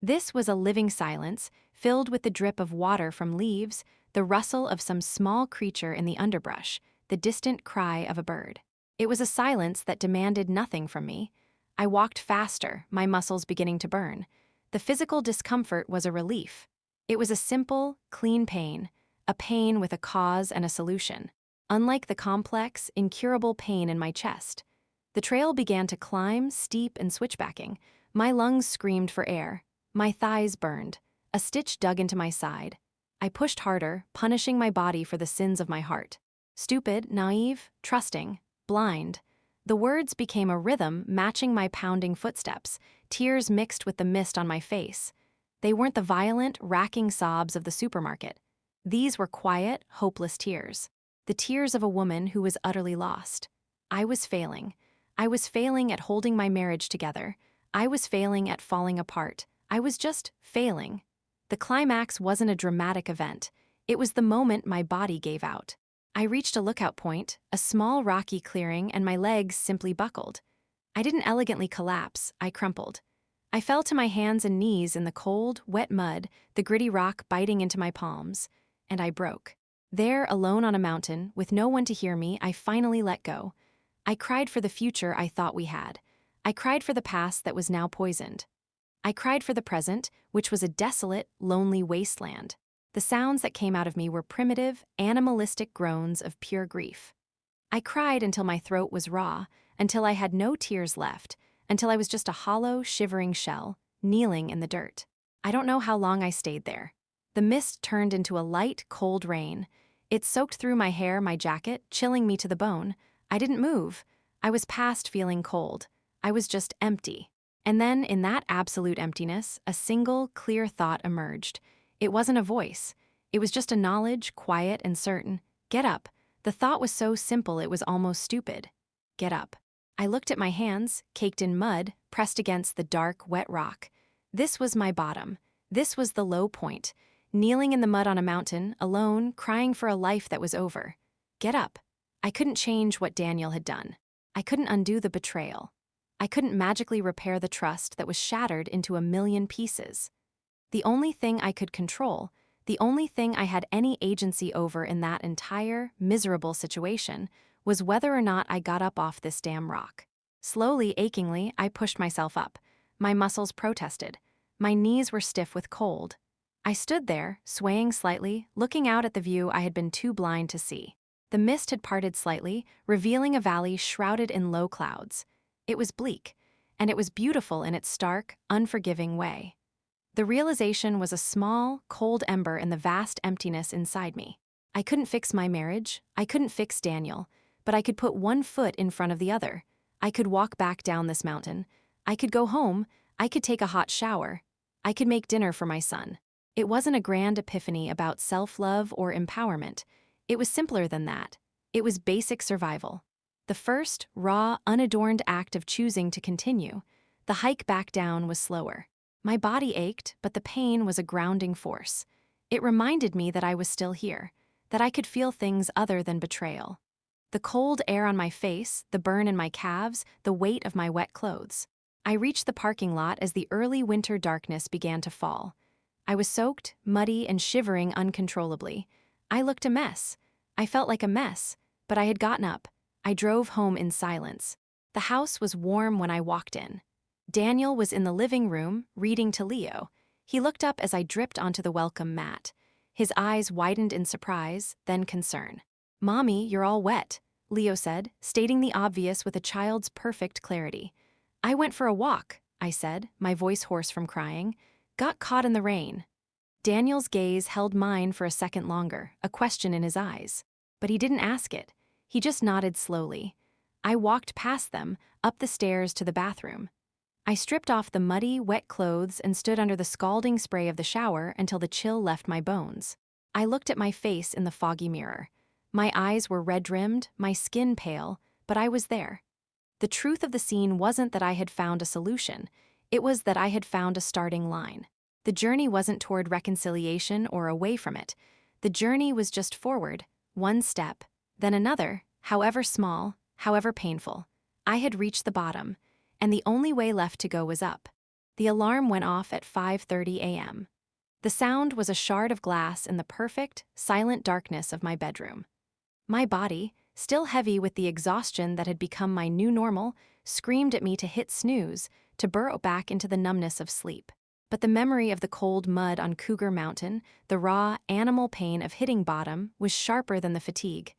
This was a living silence, filled with the drip of water from leaves, the rustle of some small creature in the underbrush, the distant cry of a bird. It was a silence that demanded nothing from me. I walked faster, my muscles beginning to burn. The physical discomfort was a relief. It was a simple, clean pain, a pain with a cause and a solution, unlike the complex, incurable pain in my chest. The trail began to climb, steep and switchbacking. My lungs screamed for air. My thighs burned. A stitch dug into my side. I pushed harder, punishing my body for the sins of my heart. Stupid, naive, trusting, blind. The words became a rhythm matching my pounding footsteps, tears mixed with the mist on my face. They weren't the violent, racking sobs of the supermarket. These were quiet, hopeless tears. The tears of a woman who was utterly lost. I was failing. I was failing at holding my marriage together. I was failing at falling apart. I was just failing. The climax wasn't a dramatic event. It was the moment my body gave out. I reached a lookout point, a small rocky clearing, and my legs simply buckled. I didn't elegantly collapse, I crumpled. I fell to my hands and knees in the cold, wet mud, the gritty rock biting into my palms, and I broke. There, alone on a mountain, with no one to hear me, I finally let go. I cried for the future I thought we had. I cried for the past that was now poisoned. I cried for the present, which was a desolate, lonely wasteland. The sounds that came out of me were primitive, animalistic groans of pure grief. I cried until my throat was raw, until I had no tears left, until I was just a hollow, shivering shell, kneeling in the dirt. I don't know how long I stayed there. The mist turned into a light, cold rain. It soaked through my hair, my jacket, chilling me to the bone. I didn't move. I was past feeling cold. I was just empty. And then, in that absolute emptiness, a single, clear thought emerged. It wasn't a voice. It was just a knowledge, quiet and certain. Get up. The thought was so simple it was almost stupid. Get up. I looked at my hands, caked in mud, pressed against the dark, wet rock. This was my bottom. This was the low point. Kneeling in the mud on a mountain, alone, crying for a life that was over. Get up. I couldn't change what Daniel had done. I couldn't undo the betrayal. I couldn't magically repair the trust that was shattered into a million pieces. The only thing I could control, the only thing I had any agency over in that entire, miserable situation, was whether or not I got up off this damn rock. Slowly, achingly, I pushed myself up. My muscles protested. My knees were stiff with cold. I stood there, swaying slightly, looking out at the view I had been too blind to see. The mist had parted slightly, revealing a valley shrouded in low clouds. It was bleak, and it was beautiful in its stark, unforgiving way. The realization was a small, cold ember in the vast emptiness inside me. I couldn't fix my marriage, I couldn't fix Daniel, but I could put one foot in front of the other. I could walk back down this mountain. I could go home. I could take a hot shower. I could make dinner for my son. It wasn't a grand epiphany about self-love or empowerment. It was simpler than that. It was basic survival. The first, raw, unadorned act of choosing to continue. The hike back down was slower. My body ached, but the pain was a grounding force. It reminded me that I was still here, that I could feel things other than betrayal. The cold air on my face, the burn in my calves, the weight of my wet clothes. I reached the parking lot as the early winter darkness began to fall. I was soaked, muddy, and shivering uncontrollably. I looked a mess. I felt like a mess, but I had gotten up. I drove home in silence. The house was warm when I walked in. Daniel was in the living room, reading to Leo. He looked up as I dripped onto the welcome mat. His eyes widened in surprise, then concern. "Mommy, you're all wet," Leo said, stating the obvious with a child's perfect clarity. "I went for a walk," I said, my voice hoarse from crying. "Got caught in the rain." Daniel's gaze held mine for a second longer, a question in his eyes. But he didn't ask it. He just nodded slowly. I walked past them, up the stairs to the bathroom. I stripped off the muddy, wet clothes and stood under the scalding spray of the shower until the chill left my bones. I looked at my face in the foggy mirror. My eyes were red-rimmed, my skin pale, but I was there. The truth of the scene wasn't that I had found a solution. It was that I had found a starting line. The journey wasn't toward reconciliation or away from it. The journey was just forward, one step, then another, however small, however painful. I had reached the bottom, and the only way left to go was up. The alarm went off at 5:30 a.m. The sound was a shard of glass in the perfect, silent darkness of my bedroom. My body, still heavy with the exhaustion that had become my new normal, screamed at me to hit snooze, to burrow back into the numbness of sleep. But the memory of the cold mud on Cougar Mountain, the raw, animal pain of hitting bottom, was sharper than the fatigue.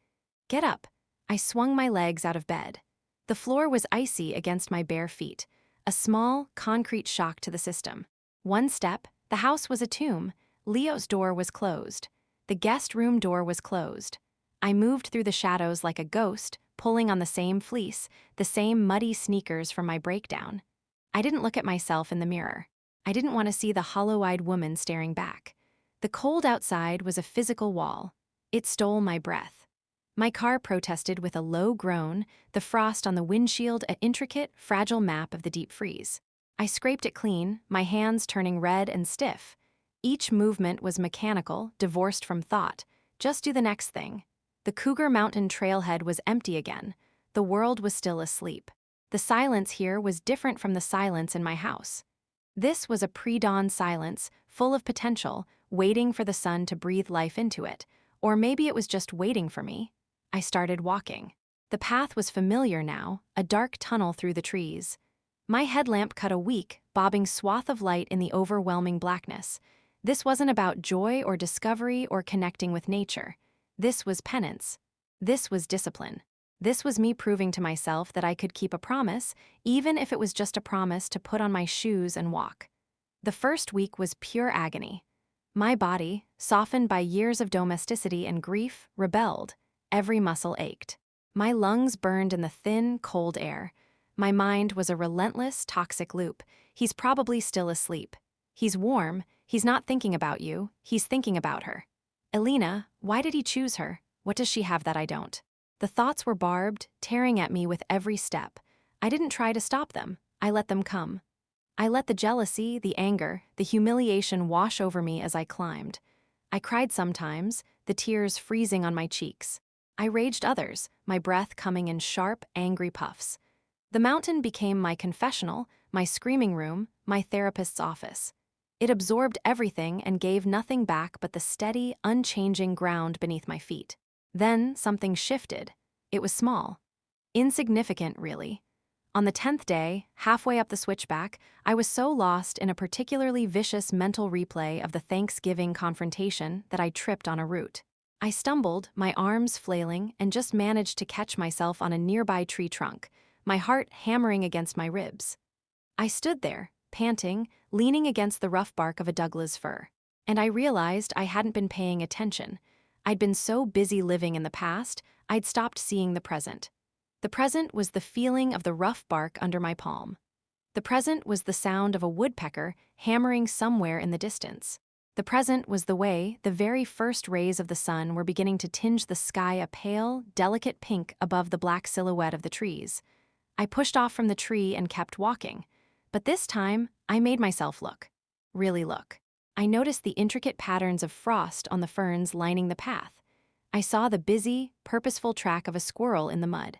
"Get up." I swung my legs out of bed. The floor was icy against my bare feet, a small, concrete shock to the system. One step, the house was a tomb. Leo's door was closed. The guest room door was closed. I moved through the shadows like a ghost, pulling on the same fleece, the same muddy sneakers from my breakdown. I didn't look at myself in the mirror. I didn't want to see the hollow-eyed woman staring back. The cold outside was a physical wall. It stole my breath. My car protested with a low groan, the frost on the windshield an intricate, fragile map of the deep freeze. I scraped it clean, my hands turning red and stiff. Each movement was mechanical, divorced from thought. Just do the next thing. The Cougar Mountain trailhead was empty again. The world was still asleep. The silence here was different from the silence in my house. This was a pre-dawn silence, full of potential, waiting for the sun to breathe life into it. Or maybe it was just waiting for me. I started walking. The path was familiar now, a dark tunnel through the trees. My headlamp cut a weak, bobbing swath of light in the overwhelming blackness. This wasn't about joy or discovery or connecting with nature. This was penance. This was discipline. This was me proving to myself that I could keep a promise, even if it was just a promise to put on my shoes and walk. The first week was pure agony. My body, softened by years of domesticity and grief, rebelled. Every muscle ached. My lungs burned in the thin, cold air. My mind was a relentless, toxic loop. He's probably still asleep. He's warm. He's not thinking about you. He's thinking about her. Elena, why did he choose her? What does she have that I don't? The thoughts were barbed, tearing at me with every step. I didn't try to stop them. I let them come. I let the jealousy, the anger, the humiliation wash over me as I climbed. I cried sometimes, the tears freezing on my cheeks. I raged others, my breath coming in sharp, angry puffs. The mountain became my confessional, my screaming room, my therapist's office. It absorbed everything and gave nothing back but the steady, unchanging ground beneath my feet. Then something shifted. It was small. Insignificant, really. On the 10th day, halfway up the switchback, I was so lost in a particularly vicious mental replay of the Thanksgiving confrontation that I tripped on a root. I stumbled, my arms flailing, and just managed to catch myself on a nearby tree trunk, my heart hammering against my ribs. I stood there, panting, leaning against the rough bark of a Douglas fir. And I realized I hadn't been paying attention. I'd been so busy living in the past, I'd stopped seeing the present. The present was the feeling of the rough bark under my palm. The present was the sound of a woodpecker hammering somewhere in the distance. The present was the way the very first rays of the sun were beginning to tinge the sky a pale, delicate pink above the black silhouette of the trees. I pushed off from the tree and kept walking. But this time, I made myself look. Really look. I noticed the intricate patterns of frost on the ferns lining the path. I saw the busy, purposeful track of a squirrel in the mud.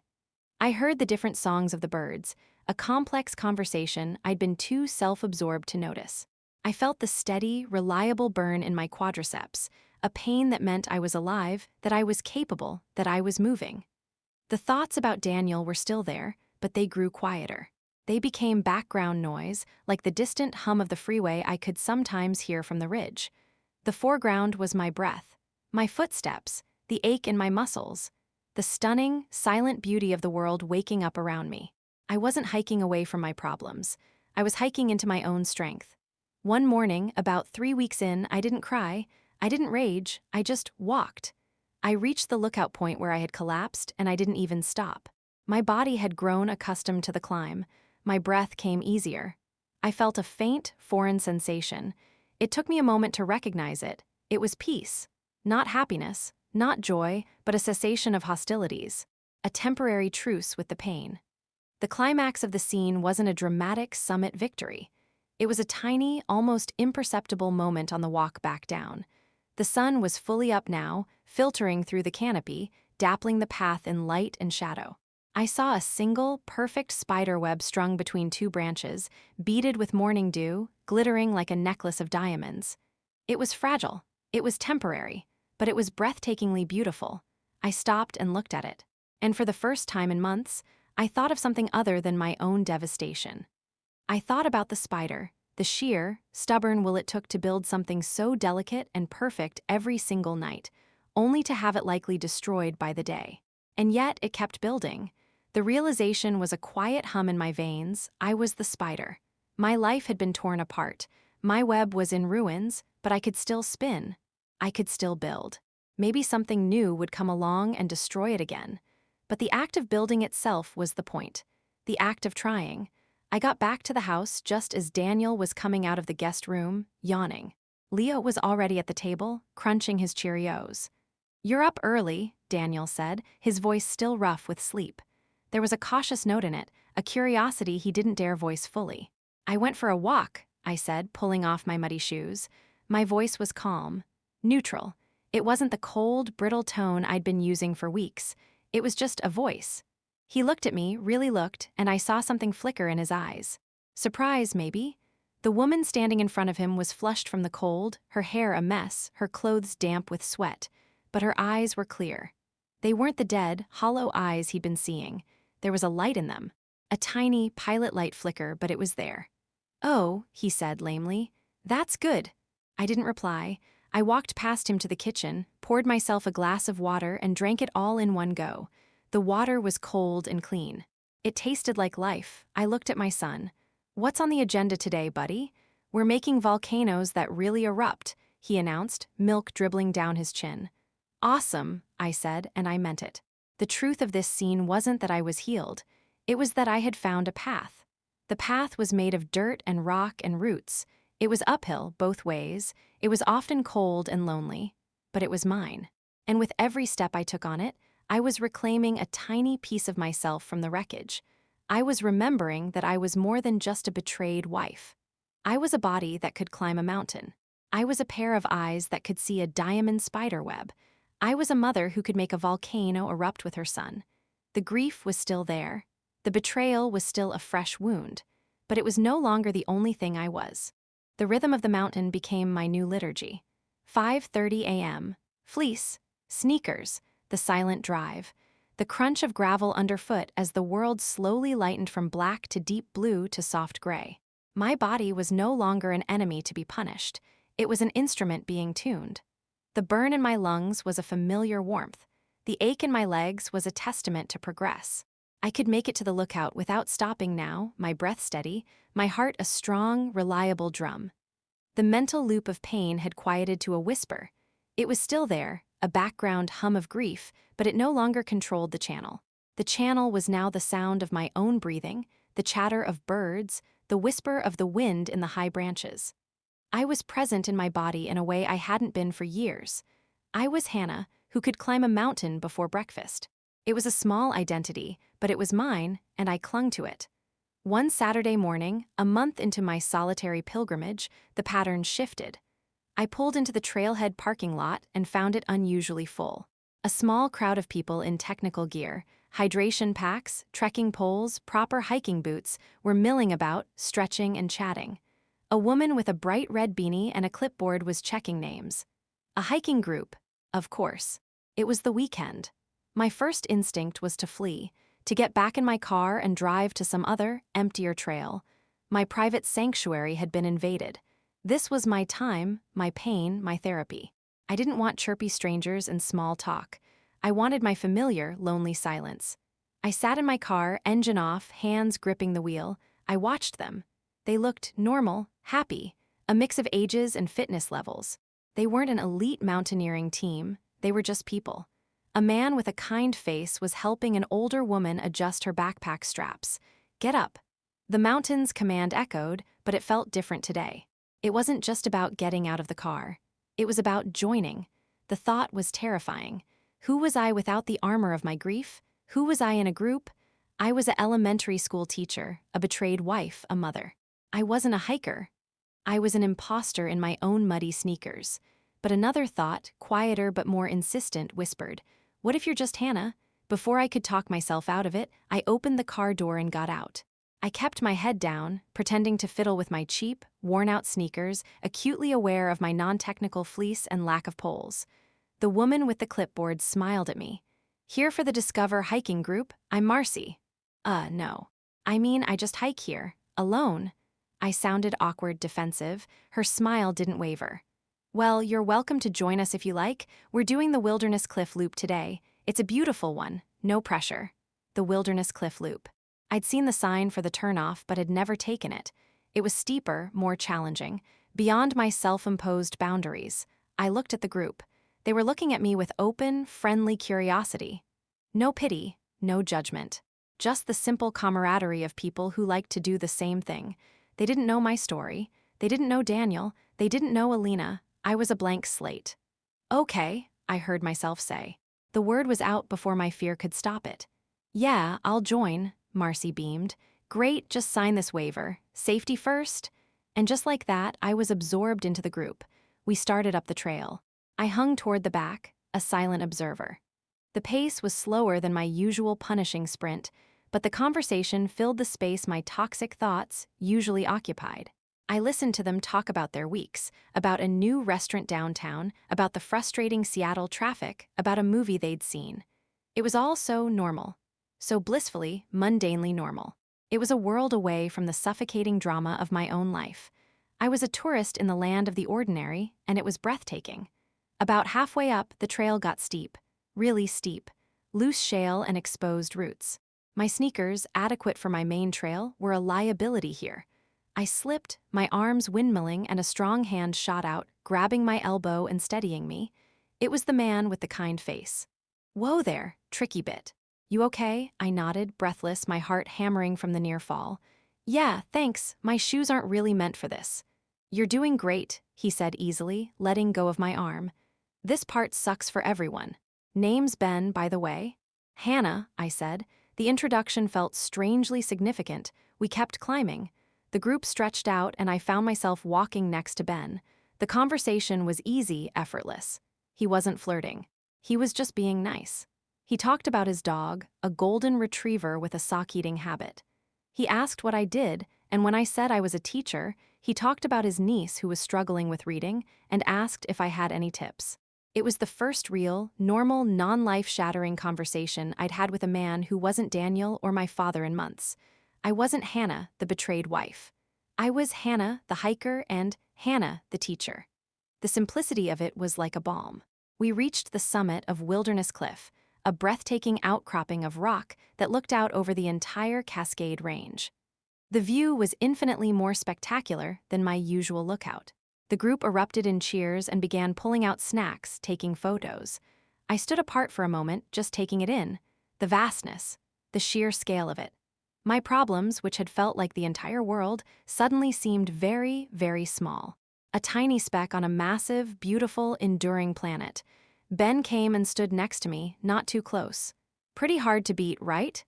I heard the different songs of the birds, a complex conversation I'd been too self-absorbed to notice. I felt the steady, reliable burn in my quadriceps, a pain that meant I was alive, that I was capable, that I was moving. The thoughts about Daniel were still there, but they grew quieter. They became background noise, like the distant hum of the freeway I could sometimes hear from the ridge. The foreground was my breath, my footsteps, the ache in my muscles, the stunning, silent beauty of the world waking up around me. I wasn't hiking away from my problems. I was hiking into my own strength. One morning, about 3 weeks in, I didn't cry. I didn't rage. I just walked. I reached the lookout point where I had collapsed, and I didn't even stop. My body had grown accustomed to the climb. My breath came easier. I felt a faint, foreign sensation. It took me a moment to recognize it. It was peace. Not happiness, not joy, but a cessation of hostilities. A temporary truce with the pain. The climax of the scene wasn't a dramatic summit victory. It was a tiny, almost imperceptible moment on the walk back down. The sun was fully up now, filtering through the canopy, dappling the path in light and shadow. I saw a single, perfect spider web strung between 2 branches, beaded with morning dew, glittering like a necklace of diamonds. It was fragile, it was temporary, but it was breathtakingly beautiful. I stopped and looked at it. And for the first time in months, I thought of something other than my own devastation. I thought about the spider, the sheer, stubborn will it took to build something so delicate and perfect every single night, only to have it likely destroyed by the day. And yet it kept building. The realization was a quiet hum in my veins. I was the spider. My life had been torn apart. My web was in ruins, but I could still spin. I could still build. Maybe something new would come along and destroy it again. But the act of building itself was the point. The act of trying. I got back to the house just as Daniel was coming out of the guest room, yawning. Leo was already at the table, crunching his Cheerios. "You're up early," Daniel said, his voice still rough with sleep. There was a cautious note in it, a curiosity he didn't dare voice fully. "I went for a walk," I said, pulling off my muddy shoes. My voice was calm, neutral. It wasn't the cold, brittle tone I'd been using for weeks. It was just a voice. He looked at me, really looked, and I saw something flicker in his eyes. Surprise, maybe? The woman standing in front of him was flushed from the cold, her hair a mess, her clothes damp with sweat. But her eyes were clear. They weren't the dead, hollow eyes he'd been seeing. There was a light in them. A tiny, pilot light flicker, but it was there. "Oh," he said lamely. "That's good." I didn't reply. I walked past him to the kitchen, poured myself a glass of water, and drank it all in one go. The water was cold and clean. It tasted like life. I looked at my son. "What's on the agenda today, buddy?" "We're making volcanoes that really erupt," he announced, milk dribbling down his chin. "Awesome," I said, and I meant it. The truth of this scene wasn't that I was healed. It was that I had found a path. The path was made of dirt and rock and roots. It was uphill both ways. It was often cold and lonely, but it was mine. And with every step I took on it, I was reclaiming a tiny piece of myself from the wreckage. I was remembering that I was more than just a betrayed wife. I was a body that could climb a mountain. I was a pair of eyes that could see a diamond spider web. I was a mother who could make a volcano erupt with her son. The grief was still there. The betrayal was still a fresh wound. But it was no longer the only thing I was. The rhythm of the mountain became my new liturgy. 5:30 a.m. Fleece. Sneakers. The silent drive. The crunch of gravel underfoot as the world slowly lightened from black to deep blue to soft gray. My body was no longer an enemy to be punished. It was an instrument being tuned. The burn in my lungs was a familiar warmth. The ache in my legs was a testament to progress. I could make it to the lookout without stopping now, my breath steady, my heart a strong, reliable drum. The mental loop of pain had quieted to a whisper. It was still there, a background hum of grief, but it no longer controlled the channel. The channel was now the sound of my own breathing, the chatter of birds, the whisper of the wind in the high branches. I was present in my body in a way I hadn't been for years. I was Hannah, who could climb a mountain before breakfast. It was a small identity, but it was mine, and I clung to it. One Saturday morning, a month into my solitary pilgrimage, the pattern shifted. I pulled into the trailhead parking lot and found it unusually full. A small crowd of people in technical gear, hydration packs, trekking poles, proper hiking boots, were milling about, stretching and chatting. A woman with a bright red beanie and a clipboard was checking names. A hiking group, of course. It was the weekend. My first instinct was to flee, to get back in my car and drive to some other, emptier trail. My private sanctuary had been invaded. This was my time, my pain, my therapy. I didn't want chirpy strangers and small talk. I wanted my familiar, lonely silence. I sat in my car, engine off, hands gripping the wheel. I watched them. They looked normal, happy, a mix of ages and fitness levels. They weren't an elite mountaineering team, they were just people. A man with a kind face was helping an older woman adjust her backpack straps. Get up. The mountain's command echoed, but it felt different today. It wasn't just about getting out of the car. It was about joining. The thought was terrifying. Who was I without the armor of my grief? Who was I in a group? I was an elementary school teacher, a betrayed wife, a mother. I wasn't a hiker. I was an imposter in my own muddy sneakers. But another thought, quieter but more insistent, whispered, "What if you're just Hannah?" Before I could talk myself out of it, I opened the car door and got out. I kept my head down, pretending to fiddle with my cheap, worn-out sneakers, acutely aware of my non-technical fleece and lack of poles. The woman with the clipboard smiled at me. "Here for the Discover hiking group, I'm Marcy." No. I mean, I just hike here, alone." I sounded awkward, defensive. Her smile didn't waver. "Well, you're welcome to join us if you like. We're doing the Wilderness Cliff Loop today. It's a beautiful one, no pressure." The Wilderness Cliff Loop. I'd seen the sign for the turnoff but had never taken it. It was steeper, more challenging, beyond my self-imposed boundaries. I looked at the group. They were looking at me with open, friendly curiosity. No pity, no judgment. Just the simple camaraderie of people who liked to do the same thing. They didn't know my story. They didn't know Daniel. They didn't know Alina. I was a blank slate. "Okay," I heard myself say. The word was out before my fear could stop it. "Yeah, I'll join," Marcy beamed. "Great, just sign this waiver. Safety first." And just like that, I was absorbed into the group. We started up the trail. I hung toward the back, a silent observer. The pace was slower than my usual punishing sprint, but the conversation filled the space my toxic thoughts usually occupied. I listened to them talk about their weeks, about a new restaurant downtown, about the frustrating Seattle traffic, about a movie they'd seen. It was all so normal, so blissfully, mundanely normal. It was a world away from the suffocating drama of my own life. I was a tourist in the land of the ordinary, and it was breathtaking. About halfway up, the trail got steep, really steep, loose shale and exposed roots. My sneakers, adequate for my main trail, were a liability here. I slipped, my arms windmilling, and a strong hand shot out, grabbing my elbow and steadying me. It was the man with the kind face. "Whoa there, tricky bit. You okay?" I nodded, breathless, my heart hammering from the near fall. "Yeah, thanks, my shoes aren't really meant for this." "You're doing great," he said easily, letting go of my arm. "This part sucks for everyone. Name's Ben, by the way." "Hannah," I said. The introduction felt strangely significant. We kept climbing. The group stretched out, and I found myself walking next to Ben. The conversation was easy, effortless. He wasn't flirting. He was just being nice. He talked about his dog, a golden retriever with a sock-eating habit. He asked what I did, and when I said I was a teacher, he talked about his niece who was struggling with reading and asked if I had any tips. It was the first real, normal, non-life-shattering conversation I'd had with a man who wasn't Daniel or my father in months. I wasn't Hannah, the betrayed wife. I was Hannah, the hiker, and Hannah, the teacher. The simplicity of it was like a balm. We reached the summit of Wilderness Cliff, a breathtaking outcropping of rock that looked out over the entire Cascade Range. The view was infinitely more spectacular than my usual lookout. The group erupted in cheers and began pulling out snacks, taking photos. I stood apart for a moment, just taking it in. The vastness, the sheer scale of it. My problems, which had felt like the entire world, suddenly seemed very, very small. A tiny speck on a massive, beautiful, enduring planet. Ben came and stood next to me, not too close. "Pretty hard to beat, right?"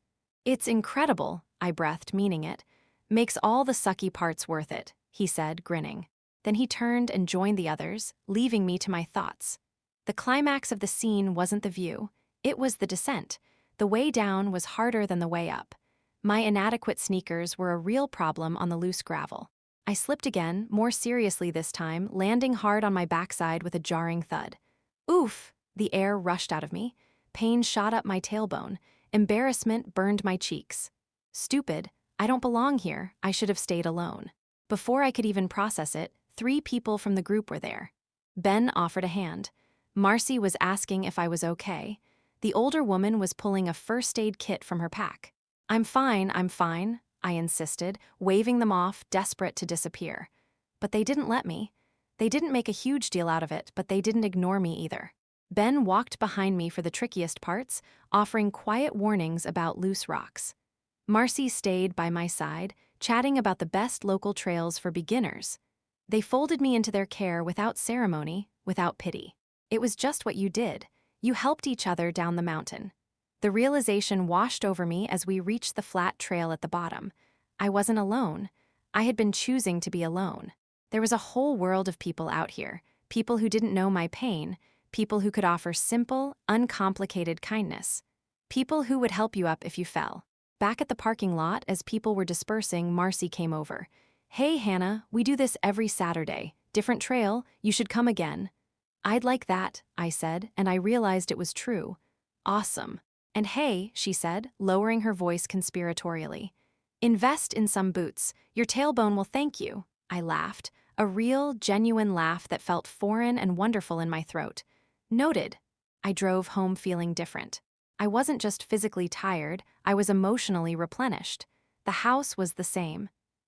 "It's incredible," I breathed, meaning it. "Makes all the sucky parts worth it," he said, grinning. Then he turned and joined the others, leaving me to my thoughts. The climax of the scene wasn't the view, it was the descent. The way down was harder than the way up. My inadequate sneakers were a real problem on the loose gravel. I slipped again, more seriously this time, landing hard on my backside with a jarring thud. Oof! The air rushed out of me. Pain shot up my tailbone. Embarrassment burned my cheeks. Stupid. I don't belong here. I should have stayed alone. Before I could even process it, 3 people from the group were there. Ben offered a hand. Marcy was asking if I was okay. The older woman was pulling a first aid kit from her pack. I'm fine, I insisted, waving them off, desperate to disappear. But they didn't let me. They didn't make a huge deal out of it, but they didn't ignore me either. Ben walked behind me for the trickiest parts, offering quiet warnings about loose rocks. Marcy stayed by my side, chatting about the best local trails for beginners. They folded me into their care without ceremony, without pity. It was just what you did. You helped each other down the mountain. The realization washed over me as we reached the flat trail at the bottom. I wasn't alone. I had been choosing to be alone. There was a whole world of people out here, people who didn't know my pain, people who could offer simple, uncomplicated kindness. People who would help you up if you fell. Back at the parking lot, as people were dispersing, Marcy came over. Hey, Hannah, we do this every Saturday. Different trail, you should come again. I'd like that, I said, and I realized it was true. Awesome. And hey, she said, lowering her voice conspiratorially. Invest in some boots. Your tailbone will thank you. I laughed, a real, genuine laugh that felt foreign and wonderful in my throat. Noted. I drove home feeling different. I wasn't just physically tired, I was emotionally replenished. The house was the same.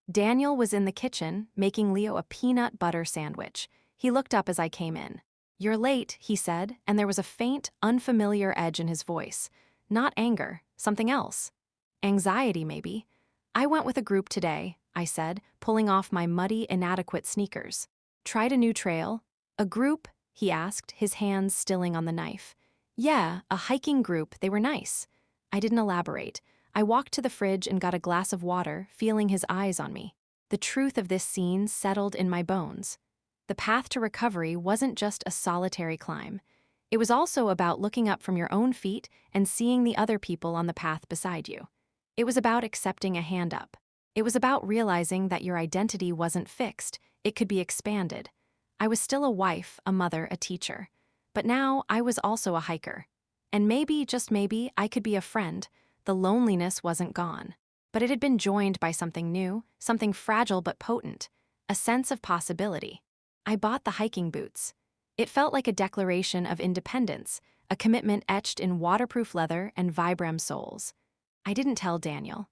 Daniel was in the kitchen, making Leo a peanut butter sandwich. He looked up as I came in. You're late, he said, and there was a faint, unfamiliar edge in his voice. Not anger, something else. Anxiety, maybe. I went with a group today, I said, pulling off my muddy, inadequate sneakers. Tried a new trail? A group? He asked, his hands stilling on the knife. Yeah, a hiking group, they were nice. I didn't elaborate. I walked to the fridge and got a glass of water, feeling his eyes on me. The truth of this scene settled in my bones. The path to recovery wasn't just a solitary climb. It was also about looking up from your own feet and seeing the other people on the path beside you. It was about accepting a hand up. It was about realizing that your identity wasn't fixed, it could be expanded. I was still a wife, a mother, a teacher. But now I was also a hiker. And maybe, just maybe, I could be a friend. The loneliness wasn't gone. But it had been joined by something new, something fragile but potent, a sense of possibility. I bought the hiking boots. It felt like a declaration of independence, a commitment etched in waterproof leather and Vibram soles. I didn't tell Daniel.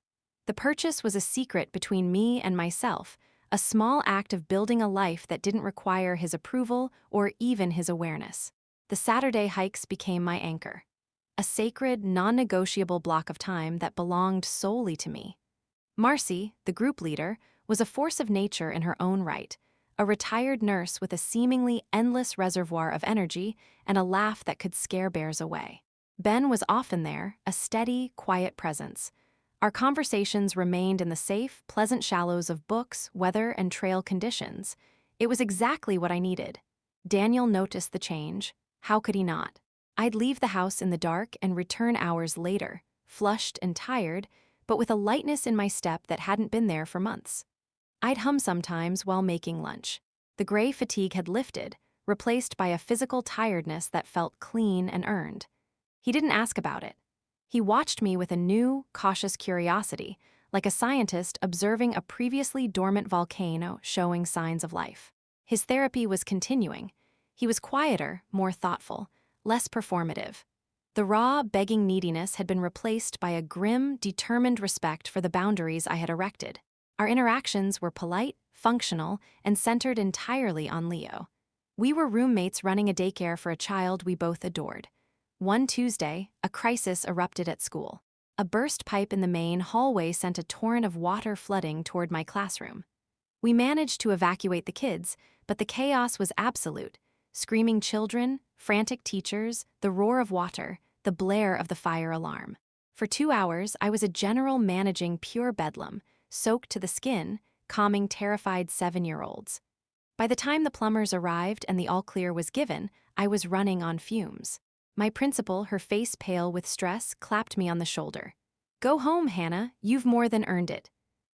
The purchase was a secret between me and myself, a small act of building a life that didn't require his approval or even his awareness. The Saturday hikes became my anchor. A sacred, non-negotiable block of time that belonged solely to me. Marcy, the group leader, was a force of nature in her own right, a retired nurse with a seemingly endless reservoir of energy and a laugh that could scare bears away. Ben was often there, a steady, quiet presence. Our conversations remained in the safe, pleasant shallows of books, weather, and trail conditions. It was exactly what I needed. Daniel noticed the change. How could he not? I'd leave the house in the dark and return hours later, flushed and tired, but with a lightness in my step that hadn't been there for months. I'd hum sometimes while making lunch. The gray fatigue had lifted, replaced by a physical tiredness that felt clean and earned. He didn't ask about it. He watched me with a new, cautious curiosity, like a scientist observing a previously dormant volcano showing signs of life. His therapy was continuing. He was quieter, more thoughtful, less performative. The raw, begging neediness had been replaced by a grim, determined respect for the boundaries I had erected. Our interactions were polite, functional, and centered entirely on Leo. We were roommates running a daycare for a child we both adored. One Tuesday, a crisis erupted at school. A burst pipe in the main hallway sent a torrent of water flooding toward my classroom. We managed to evacuate the kids, but the chaos was absolute. Screaming children, frantic teachers, the roar of water, the blare of the fire alarm. For 2 hours, I was a general managing pure bedlam, soaked to the skin, calming terrified 7-year-olds. By the time the plumbers arrived and the all-clear was given, I was running on fumes. My principal, her face pale with stress, clapped me on the shoulder. Go home, Hannah, you've more than earned it.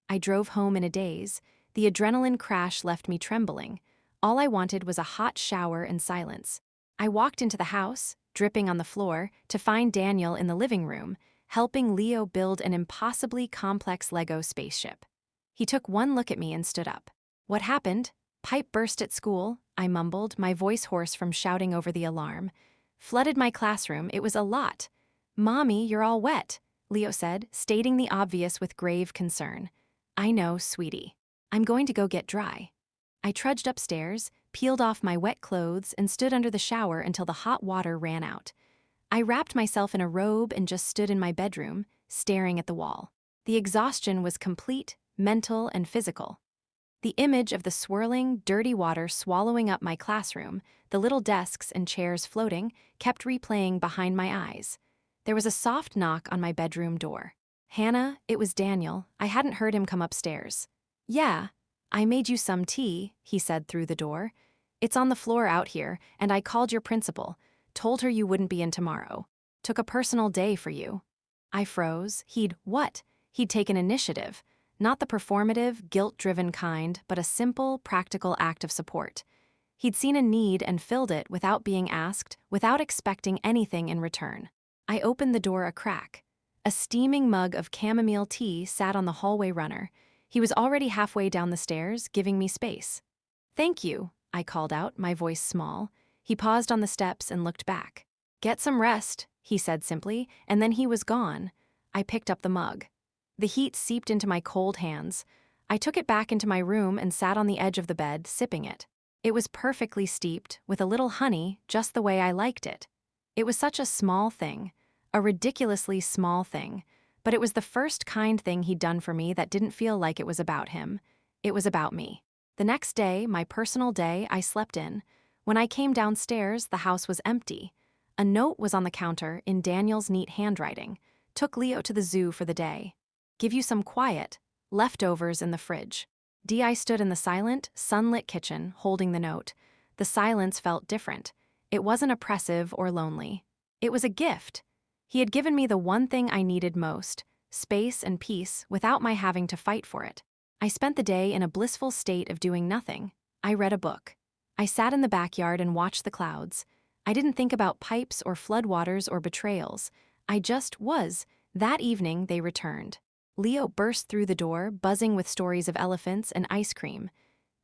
I drove home in a daze. The adrenaline crash left me trembling. All I wanted was a hot shower and silence. I walked into the house, dripping on the floor, to find Daniel in the living room, helping Leo build an impossibly complex Lego spaceship. He took one look at me and stood up. What happened? Pipe burst at school, I mumbled, my voice hoarse from shouting over the alarm. Flooded my classroom, it was a lot. "Mommy, you're all wet," Leo said, stating the obvious with grave concern. "I know, sweetie. I'm going to go get dry." I trudged upstairs, peeled off my wet clothes, and stood under the shower until the hot water ran out. I wrapped myself in a robe and just stood in my bedroom, staring at the wall. The exhaustion was complete, mental and physical. The image of the swirling, dirty water swallowing up my classroom, the little desks and chairs floating, kept replaying behind my eyes. There was a soft knock on my bedroom door. "Hannah, it was Daniel. I hadn't heard him come upstairs." "Yeah, I made you some tea," he said through the door. "It's on the floor out here, and I called your principal. Told her you wouldn't be in tomorrow. Took a personal day for you." I froze. What? He'd taken initiative. Not the performative, guilt-driven kind, but a simple, practical act of support. He'd seen a need and filled it without being asked, without expecting anything in return. I opened the door a crack. A steaming mug of chamomile tea sat on the hallway runner. He was already halfway down the stairs, giving me space. "Thank you," I called out, my voice small. He paused on the steps and looked back. "Get some rest," he said simply, and then he was gone. I picked up the mug. The heat seeped into my cold hands. I took it back into my room and sat on the edge of the bed, sipping it. It was perfectly steeped, with a little honey, just the way I liked it. It was such a small thing, a ridiculously small thing, but it was the first kind thing he'd done for me that didn't feel like it was about him. It was about me. The next day, my personal day, I slept in. When I came downstairs, the house was empty. A note was on the counter in Daniel's neat handwriting. "Took Leo to the zoo for the day. Give you some quiet. Leftovers in the fridge." I stood in the silent, sunlit kitchen, holding the note. The silence felt different. It wasn't oppressive or lonely. It was a gift. He had given me the one thing I needed most, space and peace, without my having to fight for it. I spent the day in a blissful state of doing nothing. I read a book. I sat in the backyard and watched the clouds. I didn't think about pipes or floodwaters or betrayals. I just was. That evening, they returned. Leo burst through the door, buzzing with stories of elephants and ice cream.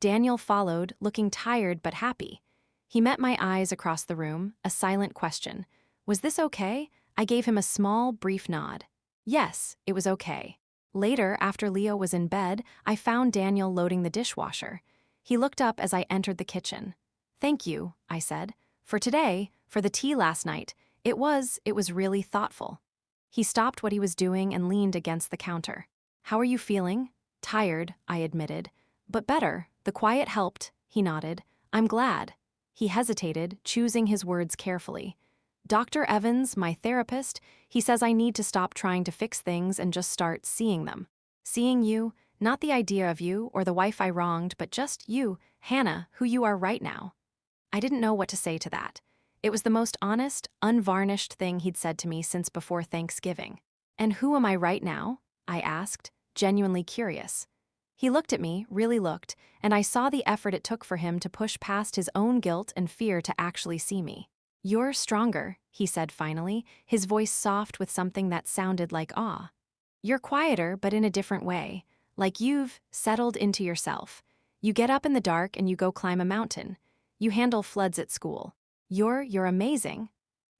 Daniel followed, looking tired but happy. He met my eyes across the room, a silent question. Was this okay? I gave him a small, brief nod. Yes, it was okay. Later, after Leo was in bed, I found Daniel loading the dishwasher. He looked up as I entered the kitchen. "Thank you," I said. "For today, for the tea last night, it was really thoughtful." He stopped what he was doing and leaned against the counter. "How are you feeling?" "Tired," I admitted. "But better. The quiet helped," he nodded. "I'm glad." He hesitated, choosing his words carefully. "Dr. Evans, my therapist, he says I need to stop trying to fix things and just start seeing them. Seeing you, not the idea of you or the wife I wronged, but just you, Hannah, who you are right now." I didn't know what to say to that. It was the most honest, unvarnished thing he'd said to me since before Thanksgiving. "And who am I right now?" I asked, genuinely curious. He looked at me, really looked, and I saw the effort it took for him to push past his own guilt and fear to actually see me. "You're stronger," he said finally, his voice soft with something that sounded like awe. "You're quieter, but in a different way. Like you've settled into yourself. You get up in the dark and you go climb a mountain. You handle floods at school. You're amazing."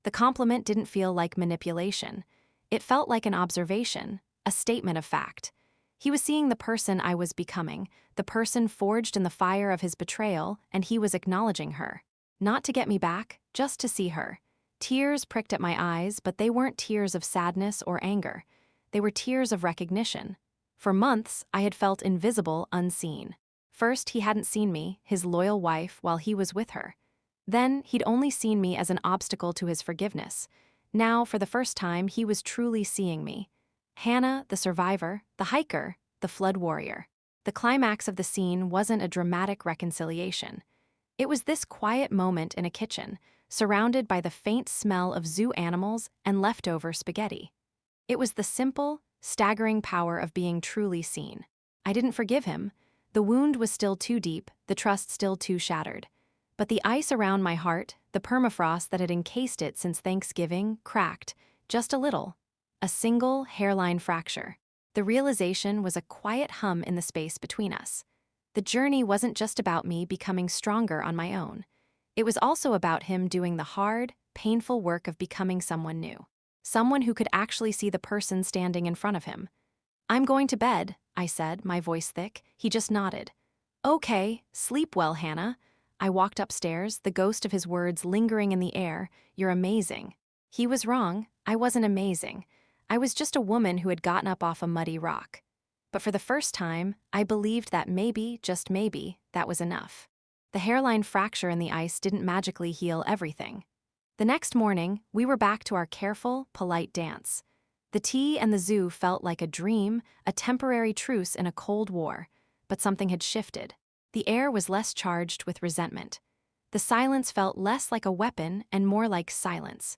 The compliment didn't feel like manipulation. It felt like an observation, a statement of fact. He was seeing the person I was becoming, the person forged in the fire of his betrayal, and he was acknowledging her. Not to get me back, just to see her. Tears pricked at my eyes, but they weren't tears of sadness or anger. They were tears of recognition. For months, I had felt invisible, unseen. First, he hadn't seen me, his loyal wife, while he was with her. Then, he'd only seen me as an obstacle to his forgiveness. Now, for the first time, he was truly seeing me. Hannah, the survivor, the hiker, the flood warrior. The climax of the scene wasn't a dramatic reconciliation. It was this quiet moment in a kitchen, surrounded by the faint smell of zoo animals and leftover spaghetti. It was the simple, staggering power of being truly seen. I didn't forgive him. The wound was still too deep, the trust still too shattered. But the ice around my heart, the permafrost that had encased it since Thanksgiving, cracked, just a little. A single hairline fracture. The realization was a quiet hum in the space between us. The journey wasn't just about me becoming stronger on my own. It was also about him doing the hard, painful work of becoming someone new. Someone who could actually see the person standing in front of him. "I'm going to bed," I said, my voice thick. He just nodded. "Okay, sleep well, Hannah." I walked upstairs, the ghost of his words lingering in the air. "You're amazing." He was wrong. I wasn't amazing. I was just a woman who had gotten up off a muddy rock. But for the first time, I believed that maybe, just maybe, that was enough. The hairline fracture in the ice didn't magically heal everything. The next morning, we were back to our careful, polite dance. The tea and the zoo felt like a dream, a temporary truce in a cold war. But something had shifted. The air was less charged with resentment. The silence felt less like a weapon and more like silence.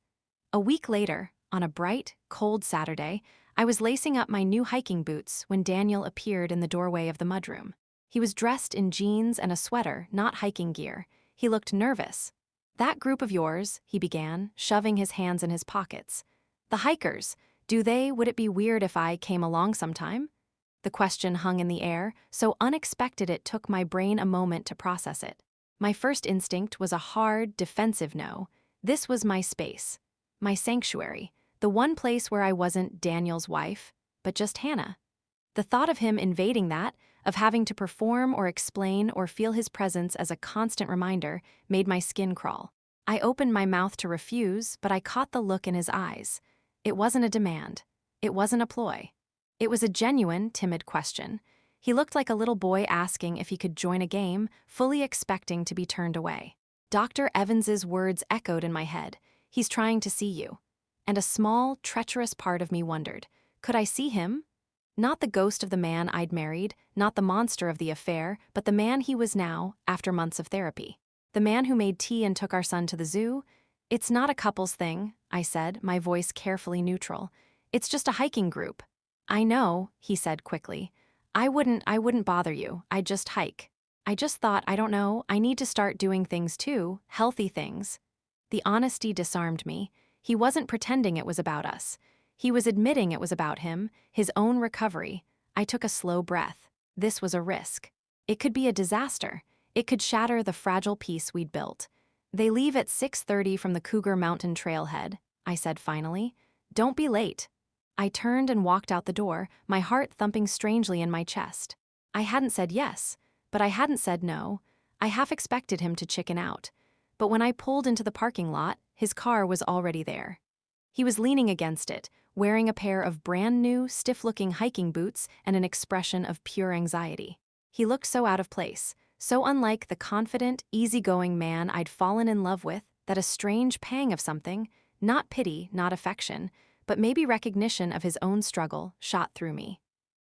A week later, on a bright, cold Saturday, I was lacing up my new hiking boots when Daniel appeared in the doorway of the mudroom. He was dressed in jeans and a sweater, not hiking gear. He looked nervous. "That group of yours," he began, shoving his hands in his pockets. "The hikers, would it be weird if I came along sometime?" The question hung in the air, so unexpected it took my brain a moment to process it. My first instinct was a hard, defensive no. This was my space. My sanctuary. The one place where I wasn't Daniel's wife, but just Hannah. The thought of him invading that, of having to perform or explain or feel his presence as a constant reminder, made my skin crawl. I opened my mouth to refuse, but I caught the look in his eyes. It wasn't a demand. It wasn't a ploy. It was a genuine, timid question. He looked like a little boy asking if he could join a game, fully expecting to be turned away. Dr. Evans's words echoed in my head. "He's trying to see you." And a small, treacherous part of me wondered, could I see him? Not the ghost of the man I'd married, not the monster of the affair, but the man he was now, after months of therapy. The man who made tea and took our son to the zoo? "It's not a couples thing," I said, my voice carefully neutral. "It's just a hiking group." "I know," he said quickly. I wouldn't bother you. I'd just hike. I just thought, I don't know, I need to start doing things too, healthy things." The honesty disarmed me. He wasn't pretending it was about us. He was admitting it was about him, his own recovery. I took a slow breath. This was a risk. It could be a disaster. It could shatter the fragile peace we'd built. "They leave at 6:30 from the Cougar Mountain trailhead," I said finally. "Don't be late." I turned and walked out the door, my heart thumping strangely in my chest. I hadn't said yes, but I hadn't said no. I half expected him to chicken out. But when I pulled into the parking lot, his car was already there. He was leaning against it, wearing a pair of brand-new, stiff-looking hiking boots and an expression of pure anxiety. He looked so out of place, so unlike the confident, easygoing man I'd fallen in love with, that a strange pang of something, not pity, not affection, but maybe recognition of his own struggle, shot through me.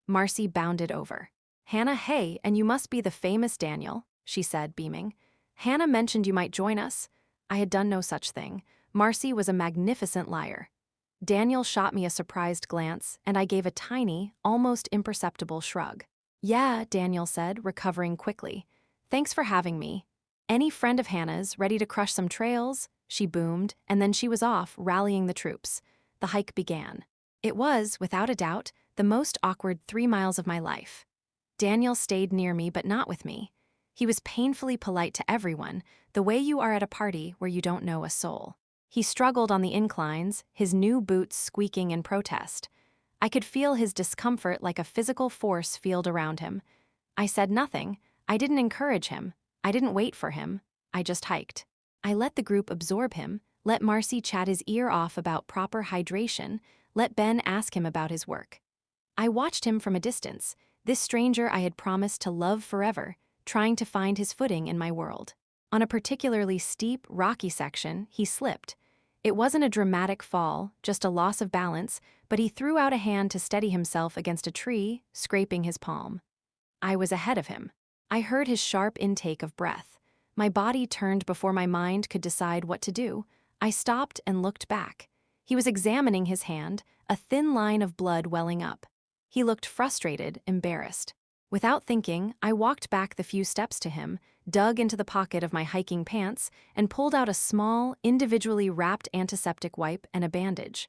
Marcy bounded over. "Hannah, hey, and you must be the famous Daniel," she said, beaming. "Hannah mentioned you might join us." I had done no such thing. Marcy was a magnificent liar. Daniel shot me a surprised glance, and I gave a tiny, almost imperceptible shrug. "Yeah," Daniel said, recovering quickly. "Thanks for having me. Any friend of Hannah's ready to crush some trails?" she boomed, and then she was off, rallying the troops. The hike began. It was, without a doubt, the most awkward 3 miles of my life. Daniel stayed near me, but not with me. He was painfully polite to everyone, the way you are at a party where you don't know a soul. He struggled on the inclines, his new boots squeaking in protest. I could feel his discomfort like a physical force field around him. I said nothing. I didn't encourage him. I didn't wait for him. I just hiked. I let the group absorb him, let Marcy chat his ear off about proper hydration, let Ben ask him about his work. I watched him from a distance, this stranger I had promised to love forever, trying to find his footing in my world. On a particularly steep, rocky section, he slipped. It wasn't a dramatic fall, just a loss of balance, but he threw out a hand to steady himself against a tree, scraping his palm. I was ahead of him. I heard his sharp intake of breath. My body turned before my mind could decide what to do. I stopped and looked back. He was examining his hand, a thin line of blood welling up. He looked frustrated, embarrassed. Without thinking, I walked back the few steps to him, dug into the pocket of my hiking pants, and pulled out a small, individually wrapped antiseptic wipe and a bandage.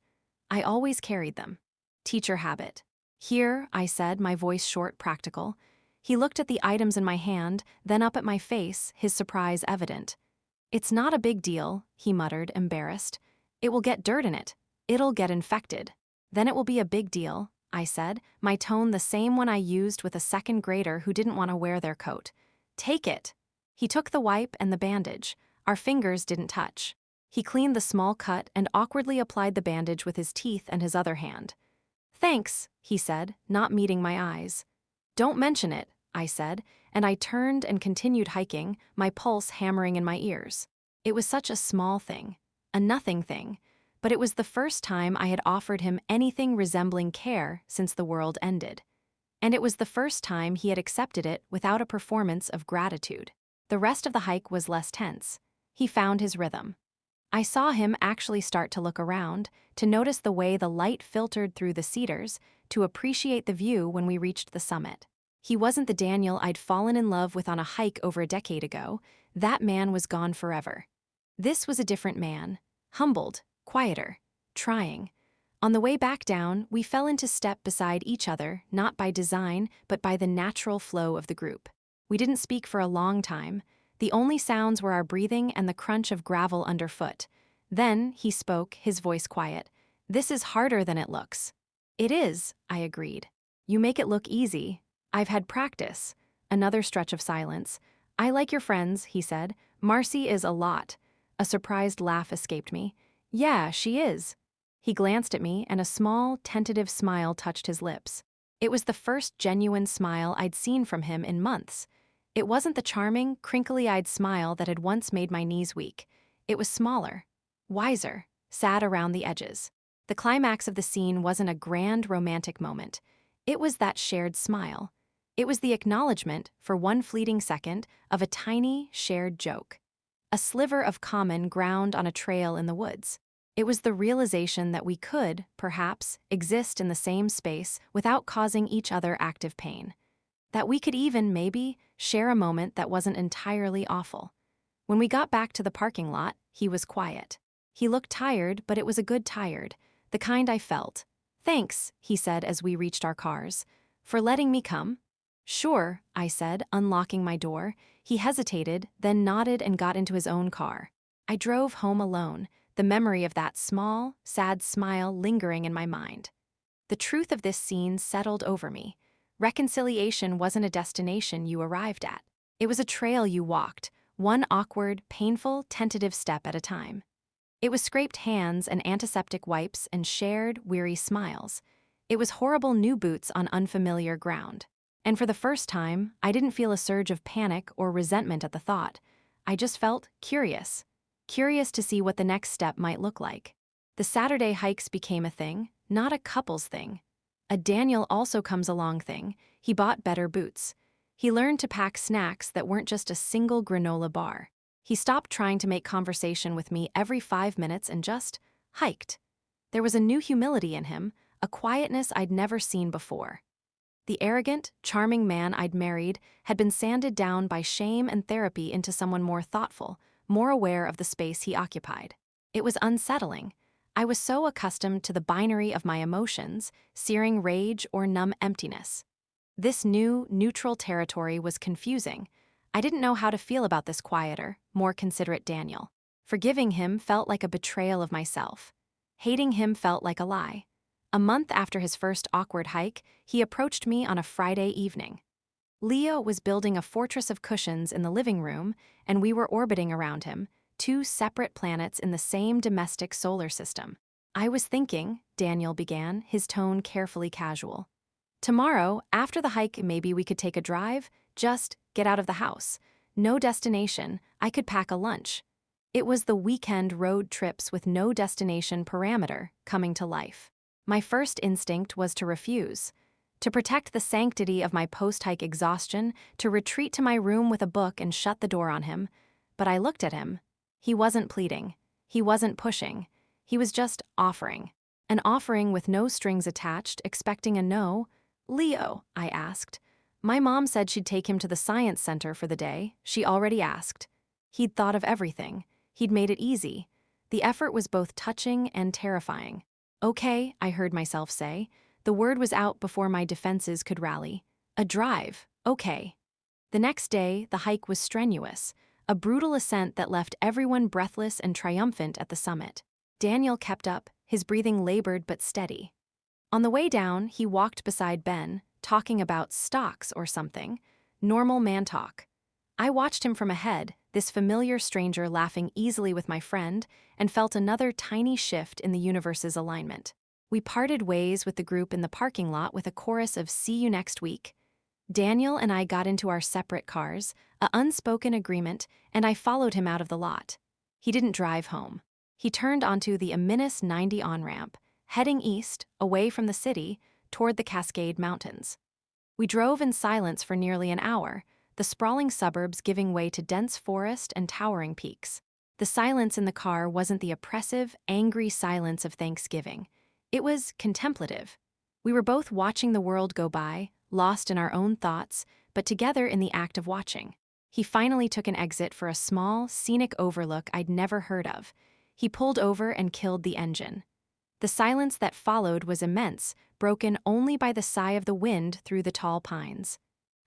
I always carried them. Teacher habit. "Here," I said, my voice short, practical. He looked at the items in my hand, then up at my face, his surprise evident. "It's not a big deal," he muttered, embarrassed. "It will get dirt in it." It'll get infected. Then it will be a big deal, I said, my tone the same one I used with a second grader who didn't want to wear their coat. Take it. He took the wipe and the bandage. Our fingers didn't touch. He cleaned the small cut and awkwardly applied the bandage with his teeth and his other hand. Thanks, he said, not meeting my eyes. Don't mention it, I said, and I turned and continued hiking, my pulse hammering in my ears. It was such a small thing, a nothing thing, but it was the first time I had offered him anything resembling care since the world ended. And it was the first time he had accepted it without a performance of gratitude. The rest of the hike was less tense. He found his rhythm. I saw him actually start to look around, to notice the way the light filtered through the cedars, to appreciate the view when we reached the summit. He wasn't the Daniel I'd fallen in love with on a hike over a decade ago. That man was gone forever. This was a different man, humbled, quieter, trying. On the way back down, we fell into step beside each other, not by design, but by the natural flow of the group. We didn't speak for a long time. The only sounds were our breathing and the crunch of gravel underfoot. Then he spoke, his voice quiet. This is harder than it looks. It is, I agreed. You make it look easy. I've had practice. Another stretch of silence. I like your friends, he said. Marcy is a lot. A surprised laugh escaped me. Yeah, she is. He glanced at me and a small, tentative smile touched his lips. It was the first genuine smile I'd seen from him in months. It wasn't the charming, crinkly-eyed smile that had once made my knees weak. It was smaller, wiser, sad around the edges. The climax of the scene wasn't a grand romantic moment. It was that shared smile. It was the acknowledgement, for one fleeting second, of a tiny, shared joke. A sliver of common ground on a trail in the woods. It was the realization that we could, perhaps, exist in the same space without causing each other active pain. That we could even, maybe, share a moment that wasn't entirely awful. When we got back to the parking lot, he was quiet. He looked tired, but it was a good tired, the kind I felt. Thanks, he said as we reached our cars. For letting me come? Sure, I said, unlocking my door. He hesitated, then nodded and got into his own car. I drove home alone, the memory of that small, sad smile lingering in my mind. The truth of this scene settled over me. Reconciliation wasn't a destination you arrived at. It was a trail you walked, one awkward, painful, tentative step at a time. It was scraped hands and antiseptic wipes and shared, weary smiles. It was horrible new boots on unfamiliar ground. And for the first time, I didn't feel a surge of panic or resentment at the thought. I just felt curious. Curious to see what the next step might look like. The Saturday hikes became a thing, not a couple's thing. A Daniel also comes along thing. He bought better boots. He learned to pack snacks that weren't just a single granola bar. He stopped trying to make conversation with me every 5 minutes and just hiked. There was a new humility in him, a quietness I'd never seen before. The arrogant, charming man I'd married had been sanded down by shame and therapy into someone more thoughtful, more aware of the space he occupied. It was unsettling. I was so accustomed to the binary of my emotions, searing rage or numb emptiness. This new, neutral territory was confusing. I didn't know how to feel about this quieter, more considerate Daniel. Forgiving him felt like a betrayal of myself. Hating him felt like a lie. A month after his first awkward hike, he approached me on a Friday evening. Leo was building a fortress of cushions in the living room, and we were orbiting around him, two separate planets in the same domestic solar system. I was thinking, Daniel began, his tone carefully casual. Tomorrow, after the hike, maybe we could take a drive, just get out of the house. No destination, I could pack a lunch. It was the weekend road trips with no destination parameter coming to life. My first instinct was to refuse. To protect the sanctity of my post-hike exhaustion, to retreat to my room with a book and shut the door on him. But I looked at him. He wasn't pleading. He wasn't pushing. He was just offering. An offering with no strings attached, expecting a no. Leo, I asked. My mom said she'd take him to the science center for the day. She already asked. He'd thought of everything. He'd made it easy. The effort was both touching and terrifying. Okay, I heard myself say. The word was out before my defenses could rally. A drive, okay. The next day, the hike was strenuous. A brutal ascent that left everyone breathless and triumphant at the summit. Daniel kept up, his breathing labored but steady. On the way down, he walked beside Ben, talking about stocks or something. Normal man talk. I watched him from ahead, this familiar stranger laughing easily with my friend, and felt another tiny shift in the universe's alignment. We parted ways with the group in the parking lot with a chorus of "See you next week." Daniel and I got into our separate cars, a unspoken agreement, and I followed him out of the lot. He didn't drive home. He turned onto the Aminus 90 on-ramp, heading east, away from the city, toward the Cascade Mountains. We drove in silence for nearly an hour, the sprawling suburbs giving way to dense forest and towering peaks. The silence in the car wasn't the oppressive, angry silence of Thanksgiving. It was contemplative. We were both watching the world go by, lost in our own thoughts, but together in the act of watching. He finally took an exit for a small, scenic overlook I'd never heard of. He pulled over and killed the engine. The silence that followed was immense, broken only by the sigh of the wind through the tall pines.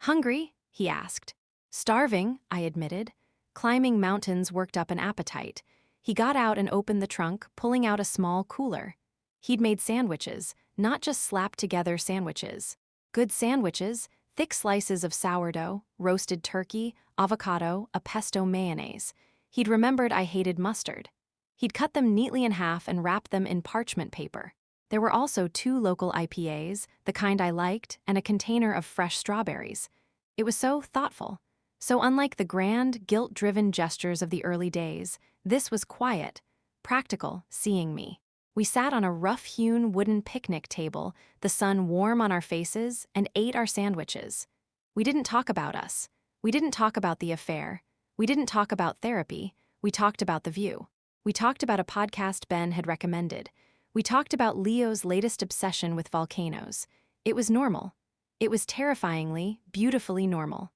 "Hungry?" he asked. "Starving," I admitted. Climbing mountains worked up an appetite. He got out and opened the trunk, pulling out a small cooler. He'd made sandwiches, not just slapped-together sandwiches. Good sandwiches, thick slices of sourdough, roasted turkey, avocado, a pesto mayonnaise. He'd remembered I hated mustard. He'd cut them neatly in half and wrapped them in parchment paper. There were also 2 local IPAs, the kind I liked, and a container of fresh strawberries. It was so thoughtful. So unlike the grand, guilt-driven gestures of the early days, this was quiet, practical, seeing me. We sat on a rough-hewn wooden picnic table, the sun warm on our faces, and ate our sandwiches. We didn't talk about us. We didn't talk about the affair. We didn't talk about therapy. We talked about the view. We talked about a podcast Ben had recommended. We talked about Leo's latest obsession with volcanoes. It was normal. It was terrifyingly, beautifully normal.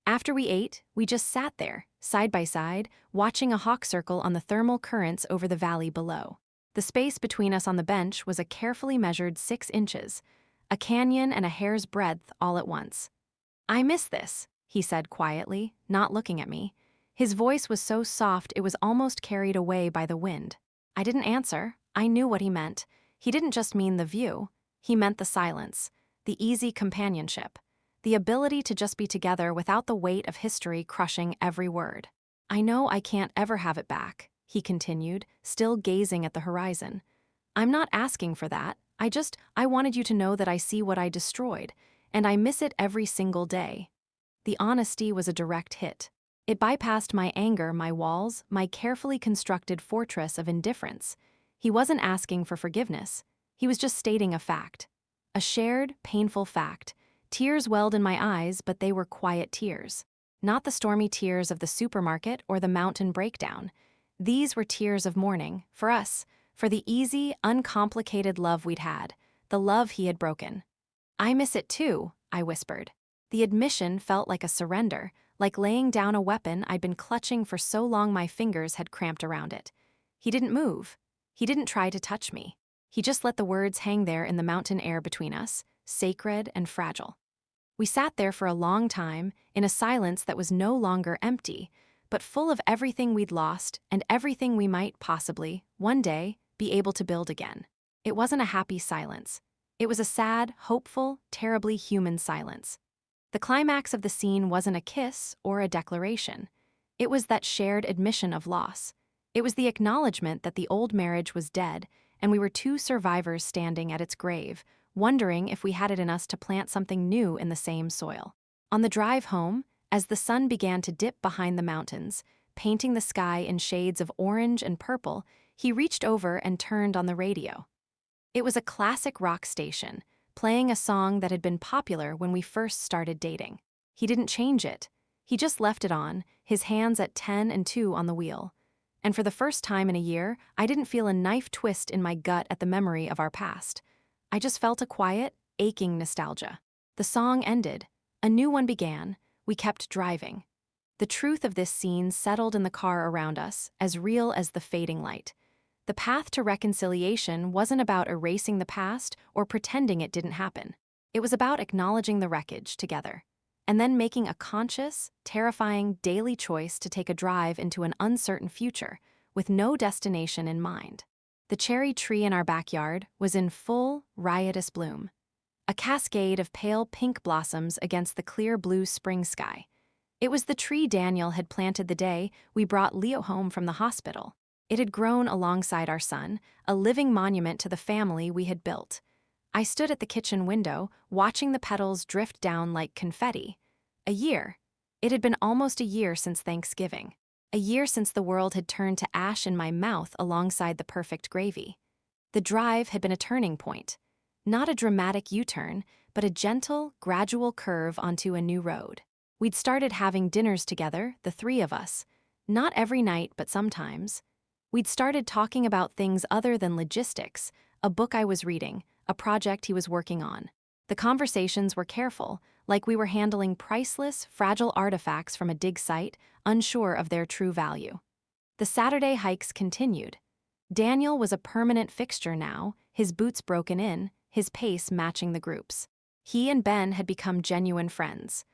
After we ate, we just sat there, side by side, watching a hawk circle on the thermal currents over the valley below. The space between us on the bench was a carefully measured 6 inches, a canyon and a hair's breadth all at once. "I miss this," he said quietly, not looking at me. His voice was so soft it was almost carried away by the wind. I didn't answer. I knew what he meant. He didn't just mean the view. He meant the silence, the easy companionship, the ability to just be together without the weight of history crushing every word. "I know I can't ever have it back," he continued, still gazing at the horizon. "I'm not asking for that. I wanted you to know that I see what I destroyed, and I miss it every single day." The honesty was a direct hit. It bypassed my anger, my walls, my carefully constructed fortress of indifference. He wasn't asking for forgiveness. He was just stating a fact. A shared, painful fact. Tears welled in my eyes, but they were quiet tears. Not the stormy tears of the supermarket or the mountain breakdown. These were tears of mourning, for us, for the easy, uncomplicated love we'd had, the love he had broken. "I miss it too," I whispered. The admission felt like a surrender, like laying down a weapon I'd been clutching for so long my fingers had cramped around it. He didn't move. He didn't try to touch me. He just let the words hang there in the mountain air between us, sacred and fragile. We sat there for a long time, in a silence that was no longer empty, but full of everything we'd lost and everything we might possibly, one day, be able to build again. It wasn't a happy silence. It was a sad, hopeful, terribly human silence. The climax of the scene wasn't a kiss or a declaration. It was that shared admission of loss. It was the acknowledgement that the old marriage was dead, and we were 2 survivors standing at its grave, wondering if we had it in us to plant something new in the same soil. On the drive home, as the sun began to dip behind the mountains, painting the sky in shades of orange and purple, he reached over and turned on the radio. It was a classic rock station, playing a song that had been popular when we first started dating. He didn't change it. He just left it on, his hands at 10 and 2 on the wheel. And for the first time in a year, I didn't feel a knife twist in my gut at the memory of our past. I just felt a quiet, aching nostalgia. The song ended. A new one began. We kept driving. The truth of this scene settled in the car around us, as real as the fading light. The path to reconciliation wasn't about erasing the past or pretending it didn't happen. It was about acknowledging the wreckage together, and then making a conscious, terrifying daily choice to take a drive into an uncertain future, with no destination in mind. The cherry tree in our backyard was in full, riotous bloom, a cascade of pale pink blossoms against the clear blue spring sky. It was the tree Daniel had planted the day we brought Leo home from the hospital. It had grown alongside our son, a living monument to the family we had built. I stood at the kitchen window, watching the petals drift down like confetti. A year. It had been almost a year since Thanksgiving. A year since the world had turned to ash in my mouth alongside the perfect gravy. The drive had been a turning point. Not a dramatic U-turn, but a gentle, gradual curve onto a new road. We'd started having dinners together, the three of us. Not every night, but sometimes. We'd started talking about things other than logistics, a book I was reading, a project he was working on. The conversations were careful, like we were handling priceless, fragile artifacts from a dig site, unsure of their true value. The Saturday hikes continued. Daniel was a permanent fixture now, his boots broken in, his pace matching the group's. He and Ben had become genuine friends.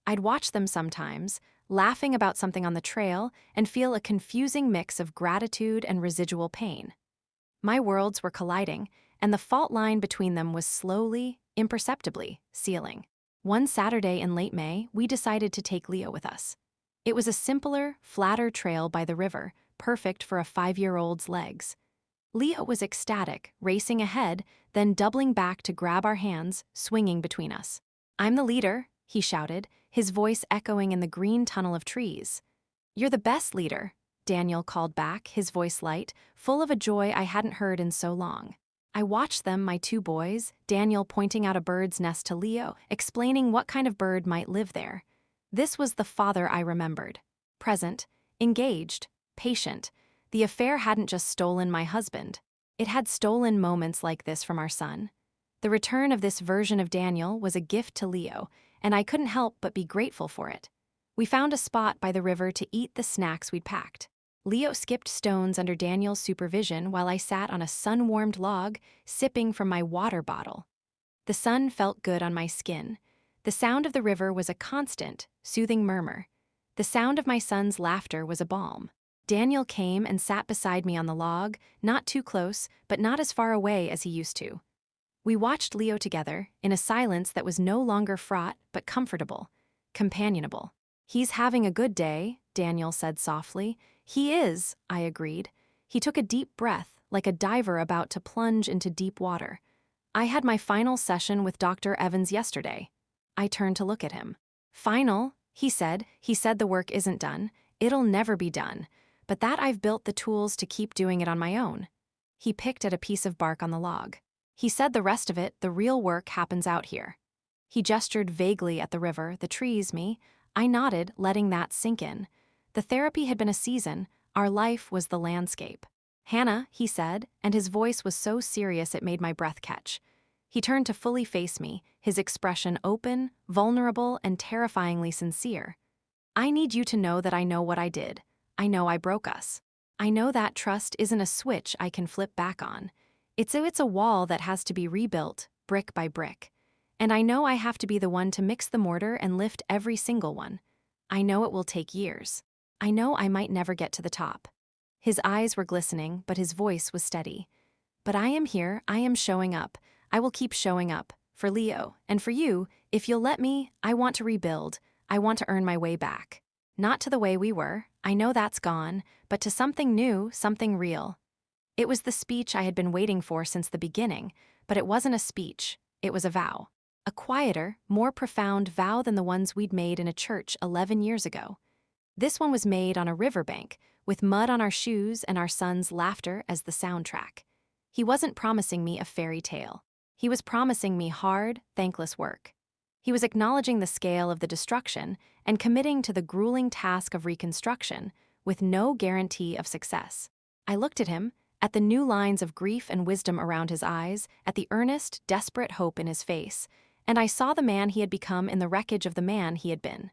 I'd watch them sometimes, laughing about something on the trail, and feel a confusing mix of gratitude and residual pain. My worlds were colliding, and the fault line between them was slowly, imperceptibly, sealing. One Saturday in late May, we decided to take Leo with us. It was a simpler, flatter trail by the river, perfect for a 5-year-old's legs. Leo was ecstatic, racing ahead, then doubling back to grab our hands, swinging between us. "I'm the leader," he shouted, his voice echoing in the green tunnel of trees. "You're the best leader," Daniel called back, his voice light, full of a joy I hadn't heard in so long. I watched them, my two boys, Daniel pointing out a bird's nest to Leo, explaining what kind of bird might live there. This was the father I remembered. Present, engaged, patient. The affair hadn't just stolen my husband. It had stolen moments like this from our son. The return of this version of Daniel was a gift to Leo, and I couldn't help but be grateful for it. We found a spot by the river to eat the snacks we'd packed. Leo skipped stones under Daniel's supervision while I sat on a sun-warmed log, sipping from my water bottle. The sun felt good on my skin. The sound of the river was a constant, soothing murmur. The sound of my son's laughter was a balm. Daniel came and sat beside me on the log, not too close, but not as far away as he used to. We watched Leo together, in a silence that was no longer fraught, but comfortable, companionable. "He's having a good day," Daniel said softly. "He is," I agreed. He took a deep breath, like a diver about to plunge into deep water. "I had my final session with Dr. Evans yesterday." I turned to look at him. "Final," he said. "He said the work isn't done. It'll never be done. But that I've built the tools to keep doing it on my own." He picked at a piece of bark on the log. "He said the rest of it, the real work, happens out here." He gestured vaguely at the river, the trees, me. I nodded, letting that sink in. The therapy had been a season, our life was the landscape. "Hannah," he said, and his voice was so serious it made my breath catch. He turned to fully face me, his expression open, vulnerable, and terrifyingly sincere. "I need you to know that I know what I did. I know I broke us. I know that trust isn't a switch I can flip back on. It's a wall that has to be rebuilt, brick by brick. And I know I have to be the one to mix the mortar and lift every single one. I know it will take years. I know I might never get to the top." His eyes were glistening, but his voice was steady. "But I am here, I am showing up. I will keep showing up. For Leo, and for you, if you'll let me, I want to rebuild. I want to earn my way back. Not to the way we were, I know that's gone, but to something new, something real." It was the speech I had been waiting for since the beginning, but it wasn't a speech, it was a vow. A quieter, more profound vow than the ones we'd made in a church 11 years ago. This one was made on a riverbank, with mud on our shoes and our son's laughter as the soundtrack. He wasn't promising me a fairy tale. He was promising me hard, thankless work. He was acknowledging the scale of the destruction and committing to the grueling task of reconstruction, with no guarantee of success. I looked at him, at the new lines of grief and wisdom around his eyes, at the earnest, desperate hope in his face, and I saw the man he had become in the wreckage of the man he had been.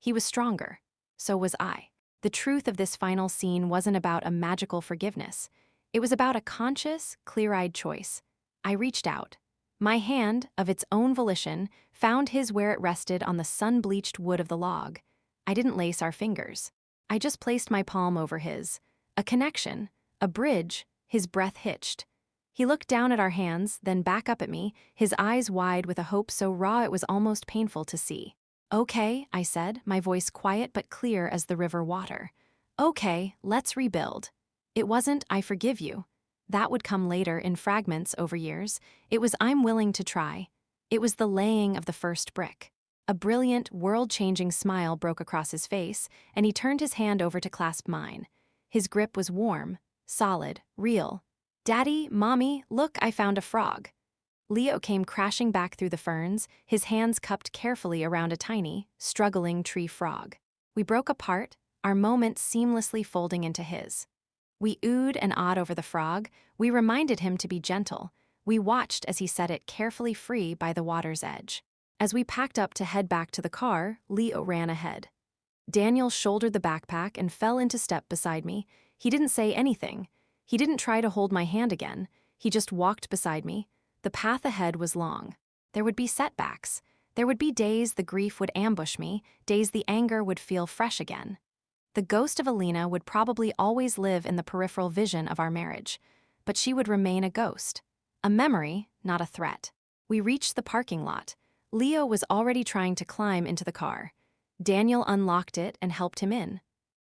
He was stronger. So was I. The truth of this final scene wasn't about a magical forgiveness. It was about a conscious, clear-eyed choice. I reached out. My hand, of its own volition, found his where it rested on the sun-bleached wood of the log. I didn't lace our fingers. I just placed my palm over his. A connection, a bridge, His breath hitched. He looked down at our hands, then back up at me, his eyes wide with a hope so raw it was almost painful to see. "Okay," I said, my voice quiet but clear as the river water. "Okay, let's rebuild." It wasn't, "I forgive you." That would come later in fragments over years. It was, "I'm willing to try." It was the laying of the first brick. A brilliant, world-changing smile broke across his face, and he turned his hand over to clasp mine. His grip was warm, solid, real. "Daddy, Mommy, look, I found a frog." Leo came crashing back through the ferns, his hands cupped carefully around a tiny, struggling tree frog. We broke apart, our moment seamlessly folding into his. We oohed and awed over the frog. We reminded him to be gentle. We watched as he set it carefully free by the water's edge. As we packed up to head back to the car, Leo ran ahead. Daniel shouldered the backpack and fell into step beside me. He didn't say anything. He didn't try to hold my hand again. He just walked beside me. The path ahead was long. There would be setbacks. There would be days the grief would ambush me, days the anger would feel fresh again. The ghost of Alina would probably always live in the peripheral vision of our marriage, but she would remain a ghost. A memory, not a threat. We reached the parking lot. Leo was already trying to climb into the car. Daniel unlocked it and helped him in.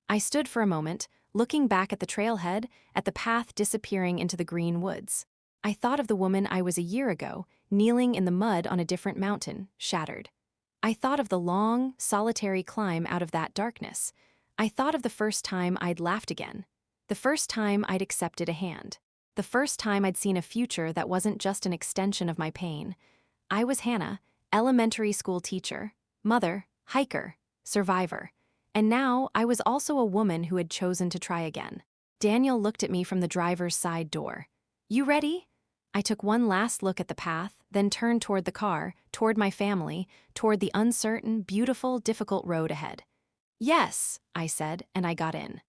I stood for a moment, looking back at the trailhead, at the path disappearing into the green woods. I thought of the woman I was a year ago, kneeling in the mud on a different mountain, shattered. I thought of the long, solitary climb out of that darkness. I thought of the first time I'd laughed again. The first time I'd accepted a hand. The first time I'd seen a future that wasn't just an extension of my pain. I was Hannah, elementary school teacher, mother, hiker, survivor. And now I was also a woman who had chosen to try again. Daniel looked at me from the driver's side door. "You ready?" I took one last look at the path, then turned toward the car, toward my family, toward the uncertain, beautiful, difficult road ahead. "Yes," I said, and I got in.